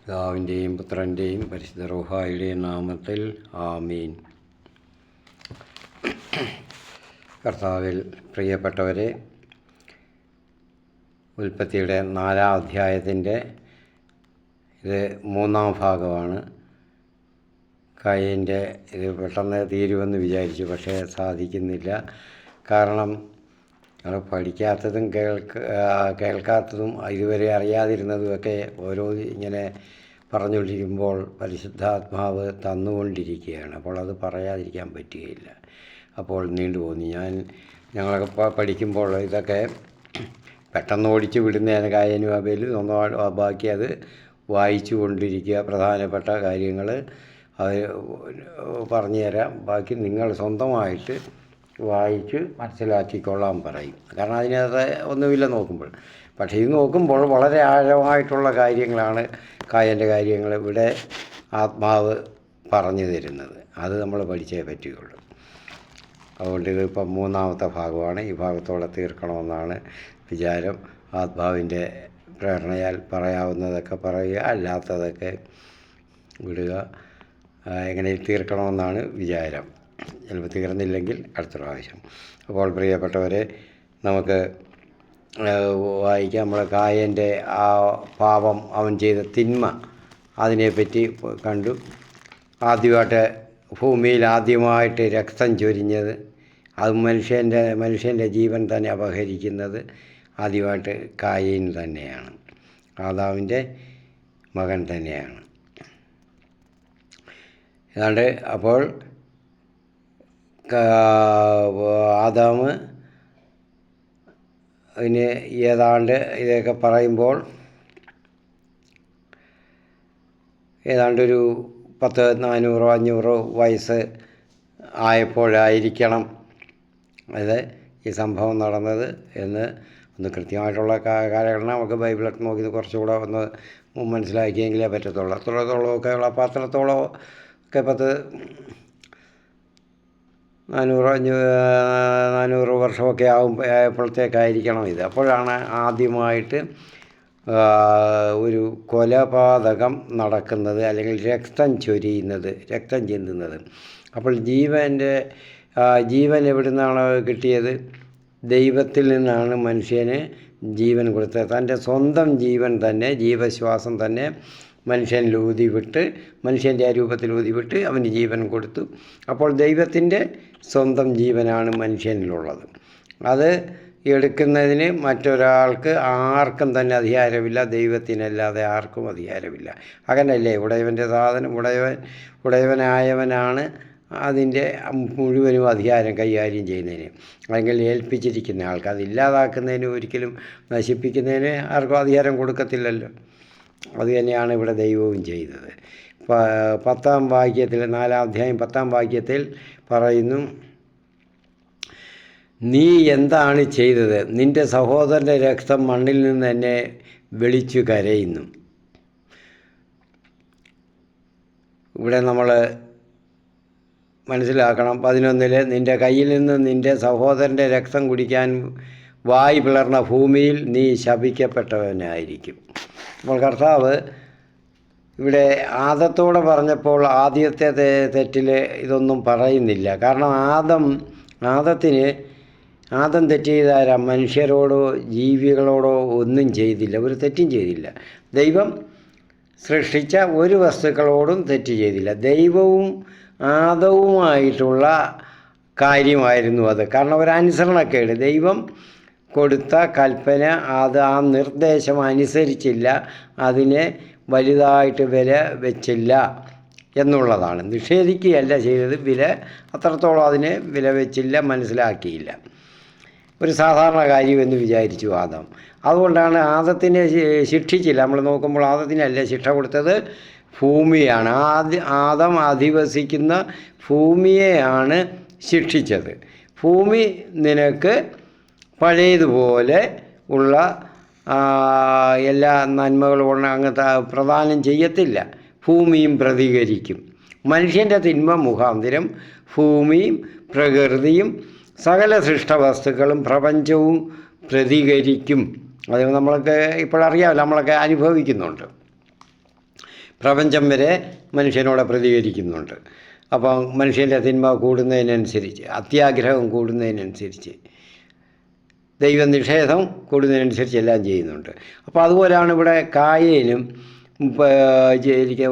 പിതാവിൻ്റെയും പുത്രൻ്റെയും പരിശുദ്ധ റൂഹായുടെയും നാമത്തിൽ ആമീൻ. കർത്താവിൽ പ്രിയപ്പെട്ടവരെ, ഉൽപ്പത്തിയുടെ 4-ാം അധ്യായത്തിൻ്റെ ഇത് 3-ാം ഭാഗമാണ്. കയീൻ്റെ ഇത് പെട്ടെന്ന് തീരുമെന്ന് വിചാരിച്ചു, പക്ഷേ സാധിക്കുന്നില്ല. കാരണം ഞങ്ങൾ പഠിക്കാത്തതും കേൾക്കാത്തതും ഇതുവരെ അറിയാതിരുന്നതുമൊക്കെ ഓരോ ഇങ്ങനെ പറഞ്ഞുകൊണ്ടിരിക്കുമ്പോൾ പരിശുദ്ധാത്മാവ് തന്നുകൊണ്ടിരിക്കുകയാണ്. അപ്പോൾ അത് പറയാതിരിക്കാൻ പറ്റുകയില്ല. അപ്പോൾ നീണ്ടുപോകുന്നു. ഞങ്ങളൊക്കെ പഠിക്കുമ്പോൾ ഇതൊക്കെ പെട്ടെന്ന് ഓടിച്ചു വിടുന്നതിന് കായനും അബേലും ബാക്കി അത് വായിച്ചു കൊണ്ടിരിക്കുക. പ്രധാനപ്പെട്ട കാര്യങ്ങൾ അത് പറഞ്ഞു തരാം. ബാക്കി നിങ്ങൾ സ്വന്തമായിട്ട് വായിച്ച് മനസ്സിലാക്കിക്കൊള്ളാൻ പറയും. കാരണം അതിനകത്ത് ഒന്നുമില്ല നോക്കുമ്പോൾ. പക്ഷേ ഇത് നോക്കുമ്പോൾ വളരെ ആഴമായിട്ടുള്ള കാര്യങ്ങളാണ് കായൻ്റെ കാര്യങ്ങൾ ഇവിടെ ആത്മാവ് പറഞ്ഞു തരുന്നത്. അത് നമ്മൾ പഠിച്ചേ പറ്റുകയുള്ളൂ. അതുകൊണ്ട് ഇതിപ്പം 3-ാമത്തെ ഭാഗമാണ്. ഈ ഭാഗത്തോടെ തീർക്കണമെന്നാണ് വിചാരം. ആത്മാവിൻ്റെ പ്രേരണയാൽ പറയാവുന്നതൊക്കെ പറയുക, അല്ലാത്തതൊക്കെ വിടുക. എങ്ങനെ തീർക്കണമെന്നാണ് വിചാരം. ചിലപ്പോൾ തീർന്നില്ലെങ്കിൽ അടുത്ത പ്രാവശ്യം. അപ്പോൾ പ്രിയപ്പെട്ടവരെ, നമുക്ക് വായിക്കാം. നമ്മൾ കായൻ്റെ ആ പാപം, അവൻ ചെയ്ത തിന്മ, അതിനെപ്പറ്റി കണ്ടു. ഭൂമിയിൽ ആദ്യമായിട്ട് രക്തം ചൊരിഞ്ഞത്, അത് മനുഷ്യൻ്റെ ജീവൻ തന്നെ അപഹരിക്കുന്നത് ആദ്യമായിട്ട് കായീൻ തന്നെയാണ്. ആദാമിൻ്റെ മകൻ തന്നെയാണ്. ഏതാണ്ട് അപ്പോൾ ആദാമ് അതിന് ഏതാണ്ട് ഇതൊക്കെ പറയുമ്പോൾ ഏതാണ്ടൊരു 400-500 വയസ്സ് ആയപ്പോഴായിരിക്കണം അത് ഈ സംഭവം നടന്നത് എന്ന് ഒന്ന് കൃത്യമായിട്ടുള്ള കാലഘട്ടം നമുക്ക് ബൈബിളൊക്കെ നോക്കി കുറച്ചുകൂടെ ഒന്ന് മനസ്സിലാക്കിയെങ്കിലേ പറ്റത്തുള്ളൂ. അത്രത്തോളമൊക്കെ ഉള്ള പാത്രത്തോളം ഒക്കെ 400 വർഷമൊക്കെ ആയപ്പോഴത്തേക്കായിരിക്കണം ഇത്. അപ്പോഴാണ് ആദ്യമായിട്ട് ഒരു കൊലപാതകം നടക്കുന്നത്, അല്ലെങ്കിൽ രക്തം ചിന്തുന്നത്. അപ്പോൾ ജീവൻ എവിടെ നിന്നാണ് കിട്ടിയത്? ദൈവത്തിൽ നിന്നാണ് മനുഷ്യന് ജീവൻ കൊടുത്തത്. തൻ്റെ സ്വന്തം ജീവൻ തന്നെ, ജീവശ്വാസം തന്നെ മനുഷ്യനിൽ ഊതിവിട്ട്, മനുഷ്യൻ്റെ ആ രൂപത്തിൽ ഊതിവിട്ട് അവന് ജീവൻ കൊടുത്തു. അപ്പോൾ ദൈവത്തിൻ്റെ സ്വന്തം ജീവനാണ് മനുഷ്യനിലുള്ളത്. അത് എടുക്കുന്നതിന് മറ്റൊരാൾക്ക് ആർക്കും തന്നെ അധികാരമില്ല. ദൈവത്തിനല്ലാതെ ആർക്കും അധികാരമില്ല. അങ്ങനല്ലേ ഉടയവൻ്റെ സാധനം ഉടയവനായവനാണ് അതിൻ്റെ മുഴുവനും അധികാരം കൈകാര്യം ചെയ്യുന്നതിന്, അല്ലെങ്കിൽ ഏൽപ്പിച്ചിരിക്കുന്ന ആൾക്ക്. അതില്ലാതാക്കുന്നതിന്, ഒരിക്കലും നശിപ്പിക്കുന്നതിന് ആർക്കും അധികാരം കൊടുക്കത്തില്ലല്ലോ. അത് തന്നെയാണ് ഇവിടെ ദൈവവും ചെയ്തത്. 10-ാം വാക്യത്തിൽ, 4-ാം അധ്യായം 10-ാം വാക്യത്തിൽ പറയുന്നു, നീ എന്താണ് ചെയ്തത്? നിൻ്റെ സഹോദരൻ്റെ രക്തം മണ്ണിൽ നിന്ന് എന്നെ വിളിച്ചു കരയുന്നു. ഇവിടെ നമ്മൾ മനസ്സിലാക്കണം. 11-ൽ നിൻ്റെ കയ്യിൽ നിന്ന് നിൻ്റെ സഹോദരൻ്റെ രക്തം കുടിക്കാൻ വായ് പിളർന്ന ഭൂമിയിൽ നീ ശപിക്കപ്പെട്ടവനായിരിക്കും. അപ്പോൾ കർത്താവ് ഇവിടെ ആദത്തോടെ പറഞ്ഞപ്പോൾ ആദ്യത്തെ തെറ്റിൽ ഇതൊന്നും പറയുന്നില്ല. കാരണം ആദം തെറ്റ് ചെയ്താരാ? മനുഷ്യരോടോ ജീവികളോടോ ഒന്നും ചെയ്തില്ല, ഒരു തെറ്റും ചെയ്തില്ല. ദൈവം സൃഷ്ടിച്ച ഒരു വസ്തുക്കളോടും തെറ്റ് ചെയ്തില്ല. ദൈവവും ആദവുമായിട്ടുള്ള കാര്യമായിരുന്നു അത്. കാരണം ഒരു അനുസരണക്കേട്, ദൈവം കൊടുത്ത കൽപ്പന, അത് ആ നിർദ്ദേശം അനുസരിച്ചില്ല, അതിനെ വലുതായിട്ട് വില വെച്ചില്ല എന്നുള്ളതാണ്. നിഷേധിക്കുകയല്ല ചെയ്തത്, അത്രത്തോളം അതിനെ വില വെച്ചില്ല, മനസ്സിലാക്കിയില്ല. ഒരു സാധാരണ കാര്യമെന്ന് വിചാരിച്ചു ആദം. അതുകൊണ്ടാണ് ആദത്തിനെ ശിക്ഷിച്ചില്ല. നമ്മൾ നോക്കുമ്പോൾ ആദത്തിനല്ല ശിക്ഷ കൊടുത്തത്, ഭൂമിയാണ്. ആദം അധിവസിക്കുന്ന ഭൂമിയെയാണ് ശിക്ഷിച്ചത്. ഭൂമി നിനക്ക് പഴയതുപോലെ ഉള്ള എല്ലാ നന്മകളും അങ്ങ് പ്രദാനം ചെയ്യത്തില്ല. ഭൂമിയും പ്രതികരിക്കും. മനുഷ്യൻ്റെ തിന്മ മുഖാന്തരം ഭൂമിയും പ്രകൃതിയും സകല സൃഷ്ടവസ്തുക്കളും പ്രപഞ്ചവും പ്രതികരിക്കും. അത് നമ്മളൊക്കെ ഇപ്പോഴറിയാമല്ലോ, നമ്മളൊക്കെ അനുഭവിക്കുന്നുണ്ട്. പ്രപഞ്ചം വരെ മനുഷ്യനോട് പ്രതികരിക്കുന്നുണ്ട്. അപ്പം മനുഷ്യൻ്റെ തിന്മ കൂടുന്നതിനനുസരിച്ച്, അത്യാഗ്രഹം കൂടുന്നതിനനുസരിച്ച്, ദൈവനിഷേധം കൂടുന്നതിനനുസരിച്ച് എല്ലാം ചെയ്യുന്നുണ്ട്. അപ്പോൾ അതുപോലെയാണ് ഇവിടെ കായേനും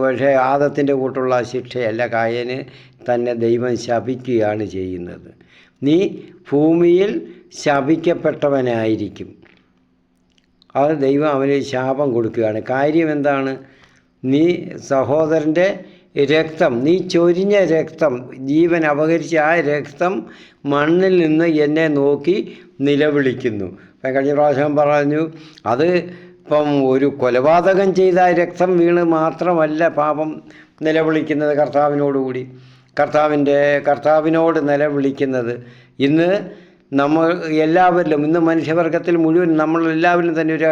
പക്ഷേ ആദത്തിൻ്റെ കൂട്ടുള്ള ശിക്ഷയല്ല. കായേന് തന്നെ ദൈവം ശപിക്കുകയാണ് ചെയ്യുന്നത്. നീ ഭൂമിയിൽ ശപിക്കപ്പെട്ടവനായിരിക്കും. അത് ദൈവം അവന് ശാപം കൊടുക്കുകയാണ്. കാര്യം എന്താണ്? നീ സഹോദരൻ്റെ രക്തം, നീ ചൊരിഞ്ഞ രക്തം, ജീവൻ അപഹരിച്ച ആ രക്തം മണ്ണിൽ നിന്ന് എന്നെ നോക്കി നിലവിളിക്കുന്നു. കഴിഞ്ഞ പ്രാവശ്യം പറഞ്ഞു, അത് ഇപ്പം ഒരു കൊലപാതകം ചെയ്ത രക്തം വീണ് മാത്രമല്ല പാപം നിലവിളിക്കുന്നത് കർത്താവിനോടുകൂടി, കർത്താവിനോട് നിലവിളിക്കുന്നത്. ഇന്ന് നമ്മൾ എല്ലാവരിലും, ഇന്ന് മനുഷ്യവർഗത്തിൽ മുഴുവൻ നമ്മളെല്ലാവരിലും തന്നെ ഒരു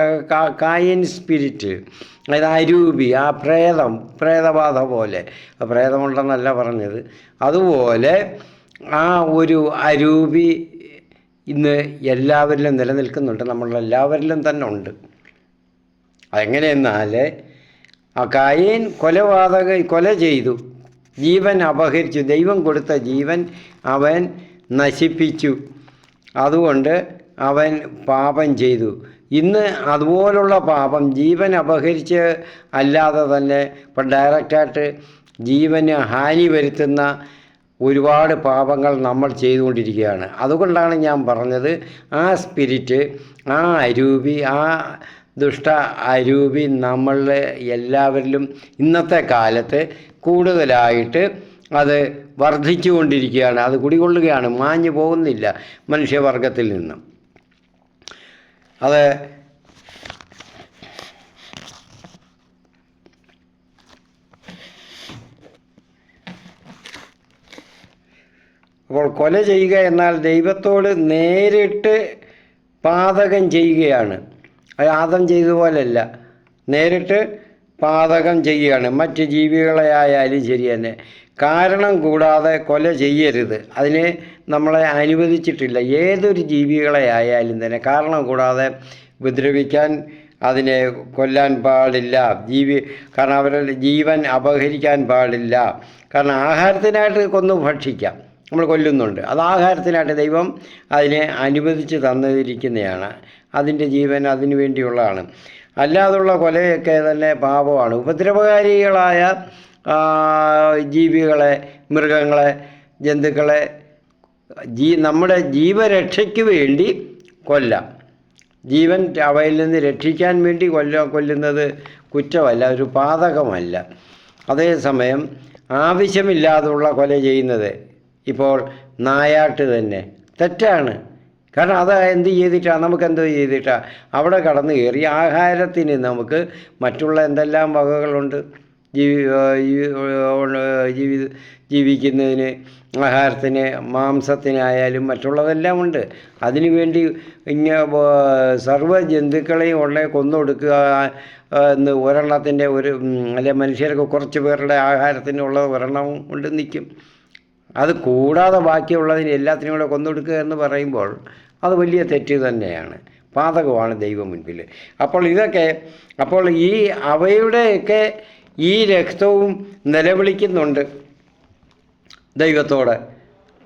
കായൻ സ്പിരിറ്റ്, അതായത് അരൂപി, ആ പ്രേതബാധ പോലെ, പ്രേതമുണ്ടെന്നല്ല പറഞ്ഞത്, അതുപോലെ ആ ഒരു അരൂപി ഇന്ന് എല്ലാവരിലും നിലനിൽക്കുന്നുണ്ട്, നമ്മളെല്ലാവരിലും തന്നെ ഉണ്ട്. അതെങ്ങനെയെന്നാൽ ആ കായേൻ കൊല ചെയ്തു, ജീവൻ അപഹരിച്ചു, ദൈവം കൊടുത്ത ജീവൻ അവൻ നശിപ്പിച്ചു, അതുകൊണ്ട് അവൻ പാപം ചെയ്തു. ഇന്ന് അതുപോലുള്ള പാപം ജീവൻ അപഹരിച്ച് അല്ലാതെ തന്നെ ഇപ്പം ഡയറക്റ്റായിട്ട് ജീവന് ഹാനി വരുത്തുന്ന ഒരുപാട് പാപങ്ങൾ നമ്മൾ ചെയ്തുകൊണ്ടിരിക്കുകയാണ്. അതുകൊണ്ടാണ് ഞാൻ പറഞ്ഞത്, ആ സ്പിരിറ്റ്, ആ അരൂപി, ആ ദുഷ്ട അരൂപി നമ്മളുടെ എല്ലാവരിലും ഇന്നത്തെ കാലത്ത് കൂടുതലായിട്ട് അത് വർദ്ധിച്ചു കൊണ്ടിരിക്കുകയാണ്. അത് കുടികൊള്ളുകയാണ്, മാഞ്ഞു പോകുന്നില്ല മനുഷ്യവർഗത്തിൽ നിന്നും. അത് അപ്പോൾ കൊല ചെയ്യുക എന്നാൽ ദൈവത്തോട് നേരിട്ട് പാതകം ചെയ്യുകയാണ്. അത് ആദം ചെയ്തതുപോലല്ല, നേരിട്ട് പാതകം ചെയ്യുകയാണ്. മറ്റ് ജീവികളെ ആയാലും ശരി തന്നെ, കാരണം കൂടാതെ കൊല ചെയ്യരുത്, അതിന് നമ്മളെ അനുവദിച്ചിട്ടില്ല. ഏതൊരു ജീവികളെ ആയാലും തന്നെ കാരണം കൂടാതെ ഉപദ്രവിക്കാൻ, അതിനെ കൊല്ലാൻ പാടില്ല. കാരണം അവരുടെ ജീവൻ അപഹരിക്കാൻ പാടില്ല. കാരണം ആഹാരത്തിനായിട്ട് കൊന്നു ഭക്ഷിക്കാം, നമ്മൾ കൊല്ലുന്നുണ്ട്, അത് ആഹാരത്തിനായിട്ട് ദൈവം അതിനെ അനുവദിച്ച് തന്നിരിക്കുന്നതാണ്. അതിൻ്റെ ജീവൻ അതിനു വേണ്ടിയുള്ളതാണ്. അല്ലാതുള്ള കൊലയൊക്കെ തന്നെ പാപമാണ്. ഉപദ്രവകാരികളായ ജീവികളെ, മൃഗങ്ങളെ, ജന്തുക്കളെ നമ്മുടെ ജീവരക്ഷയ്ക്ക് വേണ്ടി കൊല്ലാം. ജീവൻ അവയിൽ നിന്ന് രക്ഷിക്കാൻ വേണ്ടി കൊല്ലുന്നത് കുറ്റമല്ല, ഒരു പാതകമല്ല. അതേസമയം ആവശ്യമില്ലാതുള്ള കൊല ചെയ്യുന്നത്, ഇപ്പോൾ നായാട്ട് തന്നെ തെറ്റാണ്. കാരണം അത് എന്ത് ചെയ്തിട്ടാണ്, നമുക്കെന്തോ ചെയ്തിട്ടാണ് അവിടെ കടന്നു കയറി ആഹാരത്തിന് നമുക്ക് മറ്റുള്ള എന്തെല്ലാം വകകളുണ്ട് ജീവിക്കുന്നതിന്, ആഹാരത്തിന്, മാംസത്തിനായാലും മറ്റുള്ളതെല്ലാം ഉണ്ട്. അതിനുവേണ്ടി സർവ്വ ജന്തുക്കളെയും കൊന്നൊടുക്കുക എന്ന് ഒരെണ്ണത്തിൻ്റെ അല്ലെ മനുഷ്യർക്ക് കുറച്ച് പേരുടെ ആഹാരത്തിനുള്ള ഒരെണ്ണം കൊണ്ട് നിൽക്കും. അത് കൂടാതെ ബാക്കിയുള്ളതിന് എല്ലാത്തിനും കൂടെ കൊന്നൊടുക്കുക എന്ന് പറയുമ്പോൾ അത് വലിയ തെറ്റ് തന്നെയാണ്, പാതകമാണ് ദൈവം മുൻപിൽ. അപ്പോൾ ഈ അവയുടെയൊക്കെ ഈ രക്തവും നിലവിളിക്കുന്നുണ്ട് ദൈവത്തോട്.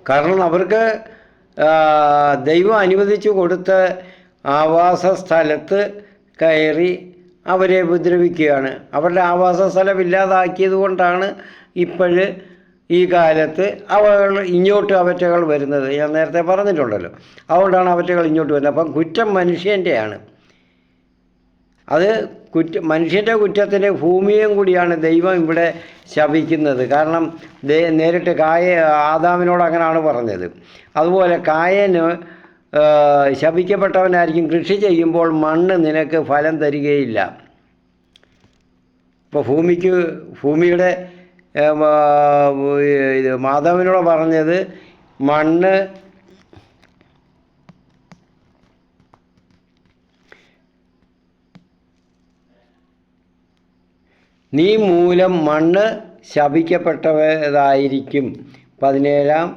കാരണം അവർക്ക് ദൈവം അനുവദിച്ചു കൊടുത്ത ആവാസ സ്ഥലത്ത് കയറി അവരെ ഉപദ്രവിക്കുകയാണ്. അവരുടെ ആവാസ സ്ഥലം ഇല്ലാതാക്കിയത് കൊണ്ടാണ് ഇപ്പോഴ് ഈ കാലത്ത് ഇങ്ങോട്ട് അവറ്റകൾ വരുന്നത്. ഞാൻ നേരത്തെ പറഞ്ഞിട്ടുണ്ടല്ലോ, അതുകൊണ്ടാണ് അവറ്റകൾ ഇങ്ങോട്ട് വരുന്നത്. അപ്പം കുറ്റം മനുഷ്യൻ്റെയാണ്. അത് മനുഷ്യൻ്റെ കുറ്റത്തിൻ്റെ ഭൂമിയും കൂടിയാണ് ദൈവം ഇവിടെ ശപിക്കുന്നത്. കാരണം നേരിട്ട് ആദാമിനോട് അങ്ങനെയാണ് പറഞ്ഞത്. അതുപോലെ കായന് ശപിക്കപ്പെട്ടവനായിരിക്കും. കൃഷി ചെയ്യുമ്പോൾ മണ്ണ് നിനക്ക് ഫലം തരികയില്ല. ഇപ്പോൾ ഭൂമിയുടെ മാതാവിനോട് പറഞ്ഞത്, മണ്ണ് നീ മൂലം മണ്ണ് ശപിക്കപ്പെട്ടതായിരിക്കും. 17-ാം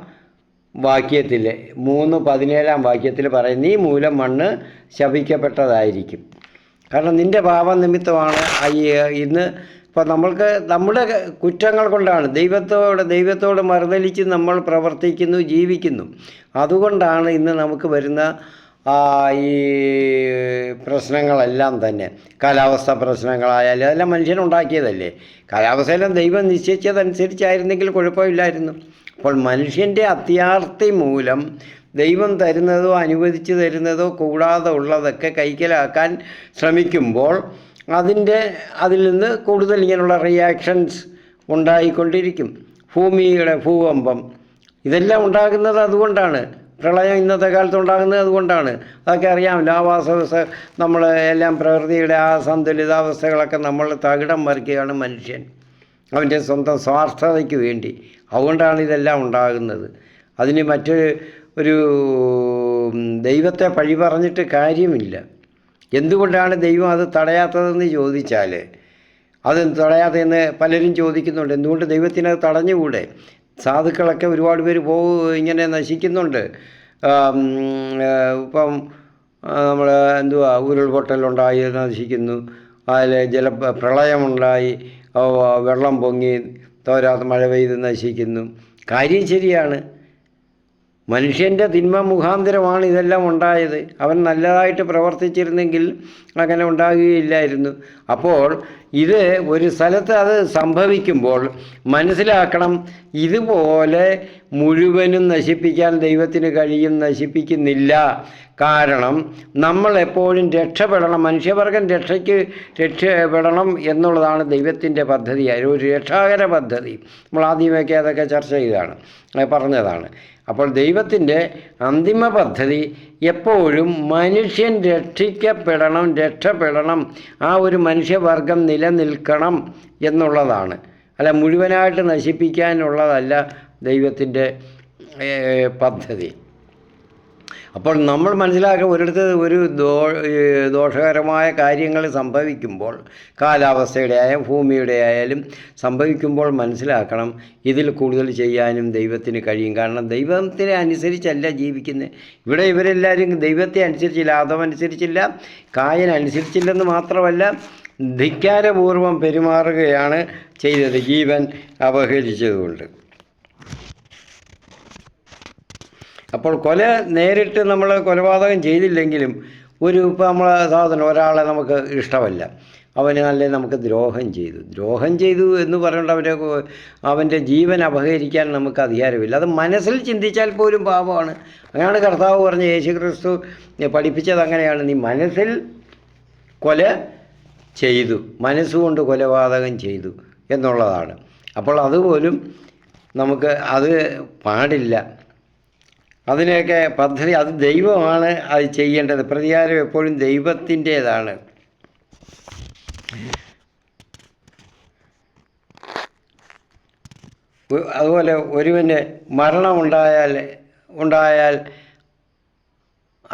വാക്യത്തിൽ 3:17 വാക്യത്തിൽ പറയും, നീ മൂലം മണ്ണ് ശപിക്കപ്പെട്ടതായിരിക്കും. കാരണം നിൻ്റെ പാപം നിമിത്തമാണ് ഇന്ന് അപ്പോൾ നമ്മൾക്ക് നമ്മുടെ കുറ്റങ്ങൾ കൊണ്ടാണ് ദൈവത്തോട് മറുതലിച്ച് നമ്മൾ പ്രവർത്തിക്കുന്നു, ജീവിക്കുന്നു. അതുകൊണ്ടാണ് ഇന്ന് നമുക്ക് വരുന്ന ഈ പ്രശ്നങ്ങളെല്ലാം തന്നെ. കാലാവസ്ഥ പ്രശ്നങ്ങളായാലും അതെല്ലാം മനുഷ്യനുണ്ടാക്കിയതല്ലേ. കാലാവസ്ഥയെല്ലാം ദൈവം നിശ്ചയിച്ചതനുസരിച്ചായിരുന്നെങ്കിൽ കുഴപ്പമില്ലായിരുന്നു. അപ്പോൾ മനുഷ്യൻ്റെ അത്യാർത്തി മൂലം ദൈവം തരുന്നതോ അനുവദിച്ച് തരുന്നതോ കൂടാതെ ഉള്ളതൊക്കെ കൈക്കലാക്കാൻ ശ്രമിക്കുമ്പോൾ അതിൽ നിന്ന് കൂടുതൽ ഇങ്ങനെയുള്ള റിയാക്ഷൻസ് ഉണ്ടായിക്കൊണ്ടിരിക്കും. ഭൂകമ്പം ഇതെല്ലാം ഉണ്ടാകുന്നത് അതുകൊണ്ടാണ്. പ്രളയം ഇന്നത്തെ കാലത്ത് ഉണ്ടാകുന്നത് അതുകൊണ്ടാണ്. അതൊക്കെ അറിയാമല്ലോ. ആവാസ വ്യവസ്ഥ നമ്മൾ എല്ലാം പ്രകൃതിയുടെ ആ സന്തുലിതാവസ്ഥകളൊക്കെ നമ്മൾ തകിടം മറിക്കുകയാണ് മനുഷ്യൻ അവൻ്റെ സ്വന്തം സ്വാർത്ഥതയ്ക്ക് വേണ്ടി. അതുകൊണ്ടാണ് ഇതെല്ലാം ഉണ്ടാകുന്നത്. അതിന് ഒരു ദൈവത്തെ പഴി പറഞ്ഞിട്ട് കാര്യമില്ല. എന്തുകൊണ്ടാണ് ദൈവം അത് തടയാത്തതെന്ന് ചോദിച്ചാൽ, അത് തടയാത്തതെന്ന് പലരും ചോദിക്കുന്നുണ്ട്. എന്തുകൊണ്ട് ദൈവത്തിനത് തടഞ്ഞുകൂടെ? സാധുക്കളൊക്കെ ഒരുപാട് പേര് ഇങ്ങനെ നശിക്കുന്നുണ്ട്. ഇപ്പം നമ്മൾ ഉരുൾപൊട്ടലുണ്ടായി നശിക്കുന്നു, അതിൽ പ്രളയമുണ്ടായി, വെള്ളം പൊങ്ങി തോരാത്ത മഴ പെയ്ത് നശിക്കുന്നു. കാര്യം ശരിയാണ്. മനുഷ്യൻ്റെ തിന്മ മുഖാന്തരമാണ് ഇതെല്ലാം ഉണ്ടായത്. അവൻ നല്ലതായിട്ട് പ്രവർത്തിച്ചിരുന്നെങ്കിൽ അങ്ങനെ ഉണ്ടാകുകയില്ലായിരുന്നു. അപ്പോൾ ഇത് ഒരു സ്ഥലത്ത് അത് സംഭവിക്കുമ്പോൾ മനസ്സിലാക്കണം, ഇതുപോലെ മുഴുവനും നശിപ്പിക്കാൻ ദൈവത്തിന് കഴിയും, നശിപ്പിക്കുന്നില്ല. കാരണം നമ്മൾ എപ്പോഴും രക്ഷപ്പെടണം, മനുഷ്യവർഗം രക്ഷപ്പെടണം എന്നുള്ളതാണ് ദൈവത്തിൻ്റെ പദ്ധതി, ഒരു രക്ഷാകര പദ്ധതി. നമ്മൾ ആദ്യമൊക്കെ അതൊക്കെ ചർച്ച പറഞ്ഞതാണ്. അപ്പോൾ ദൈവത്തിൻ്റെ അന്തിമ പദ്ധതി എപ്പോഴും മനുഷ്യൻ രക്ഷപ്പെടണം, ആ ഒരു മനുഷ്യവർഗം നിലനിൽക്കണം എന്നുള്ളതാണ്. അല്ല മുഴുവനായിട്ട് നശിപ്പിക്കാനുള്ളതല്ല ദൈവത്തിൻ്റെ പദ്ധതി. അപ്പോൾ നമ്മൾ മനസ്സിലാക്കുക, ഒരിടത്ത് ഒരു ദോഷകരമായ കാര്യങ്ങൾ സംഭവിക്കുമ്പോൾ, കാലാവസ്ഥയുടെ ആയാലും ഭൂമിയുടെ ആയാലും സംഭവിക്കുമ്പോൾ മനസ്സിലാക്കണം, ഇതിൽ കൂടുതൽ ചെയ്യാനും ദൈവത്തിന് കഴിയും. കാരണം ദൈവത്തിനെ അനുസരിച്ചല്ല ജീവിക്കുന്നത്. ഇവിടെ ഇവരെല്ലാവരും ദൈവത്തെ അനുസരിച്ചില്ല, ആദമനുസരിച്ചില്ല, കായൻ അനുസരിച്ചില്ലെന്ന് മാത്രമല്ല ധിക്കാരപൂർവം പെരുമാറുകയാണ് ചെയ്തത്, ജീവൻ അപഹരിച്ചതുകൊണ്ട്. അപ്പോൾ നേരിട്ട് നമ്മൾ കൊലപാതകം ചെയ്തില്ലെങ്കിലും ഇപ്പോൾ നമ്മൾ ഒരാളെ നമുക്ക് ഇഷ്ടമല്ല, അവന് നല്ല നമുക്ക് ദ്രോഹം ചെയ്തു എന്ന് പറഞ്ഞുകൊണ്ട് അവൻ്റെ ജീവൻ അപഹരിക്കാൻ നമുക്ക് അധികാരമില്ല. അത് മനസ്സിൽ ചിന്തിച്ചാൽ പോലും പാപമാണ്. അങ്ങനെയാണ് കർത്താവ് പറഞ്ഞ, യേശുക്രിസ്തു പഠിപ്പിച്ചത് അങ്ങനെയാണ്. നീ മനസ്സിൽ കൊല ചെയ്തു, മനസ്സുകൊണ്ട് കൊലപാതകം ചെയ്തു എന്നുള്ളതാണ്. അപ്പോൾ അതുപോലും നമുക്ക് അത് പാടില്ല. അതിനെയൊക്കെ പദ്ധതി അത് ദൈവമാണ് അത് ചെയ്യേണ്ടത്. പ്രതികാരം എപ്പോഴും ദൈവത്തിൻ്റേതാണ്. അതുപോലെ ഒരുവന് മരണമുണ്ടായാൽ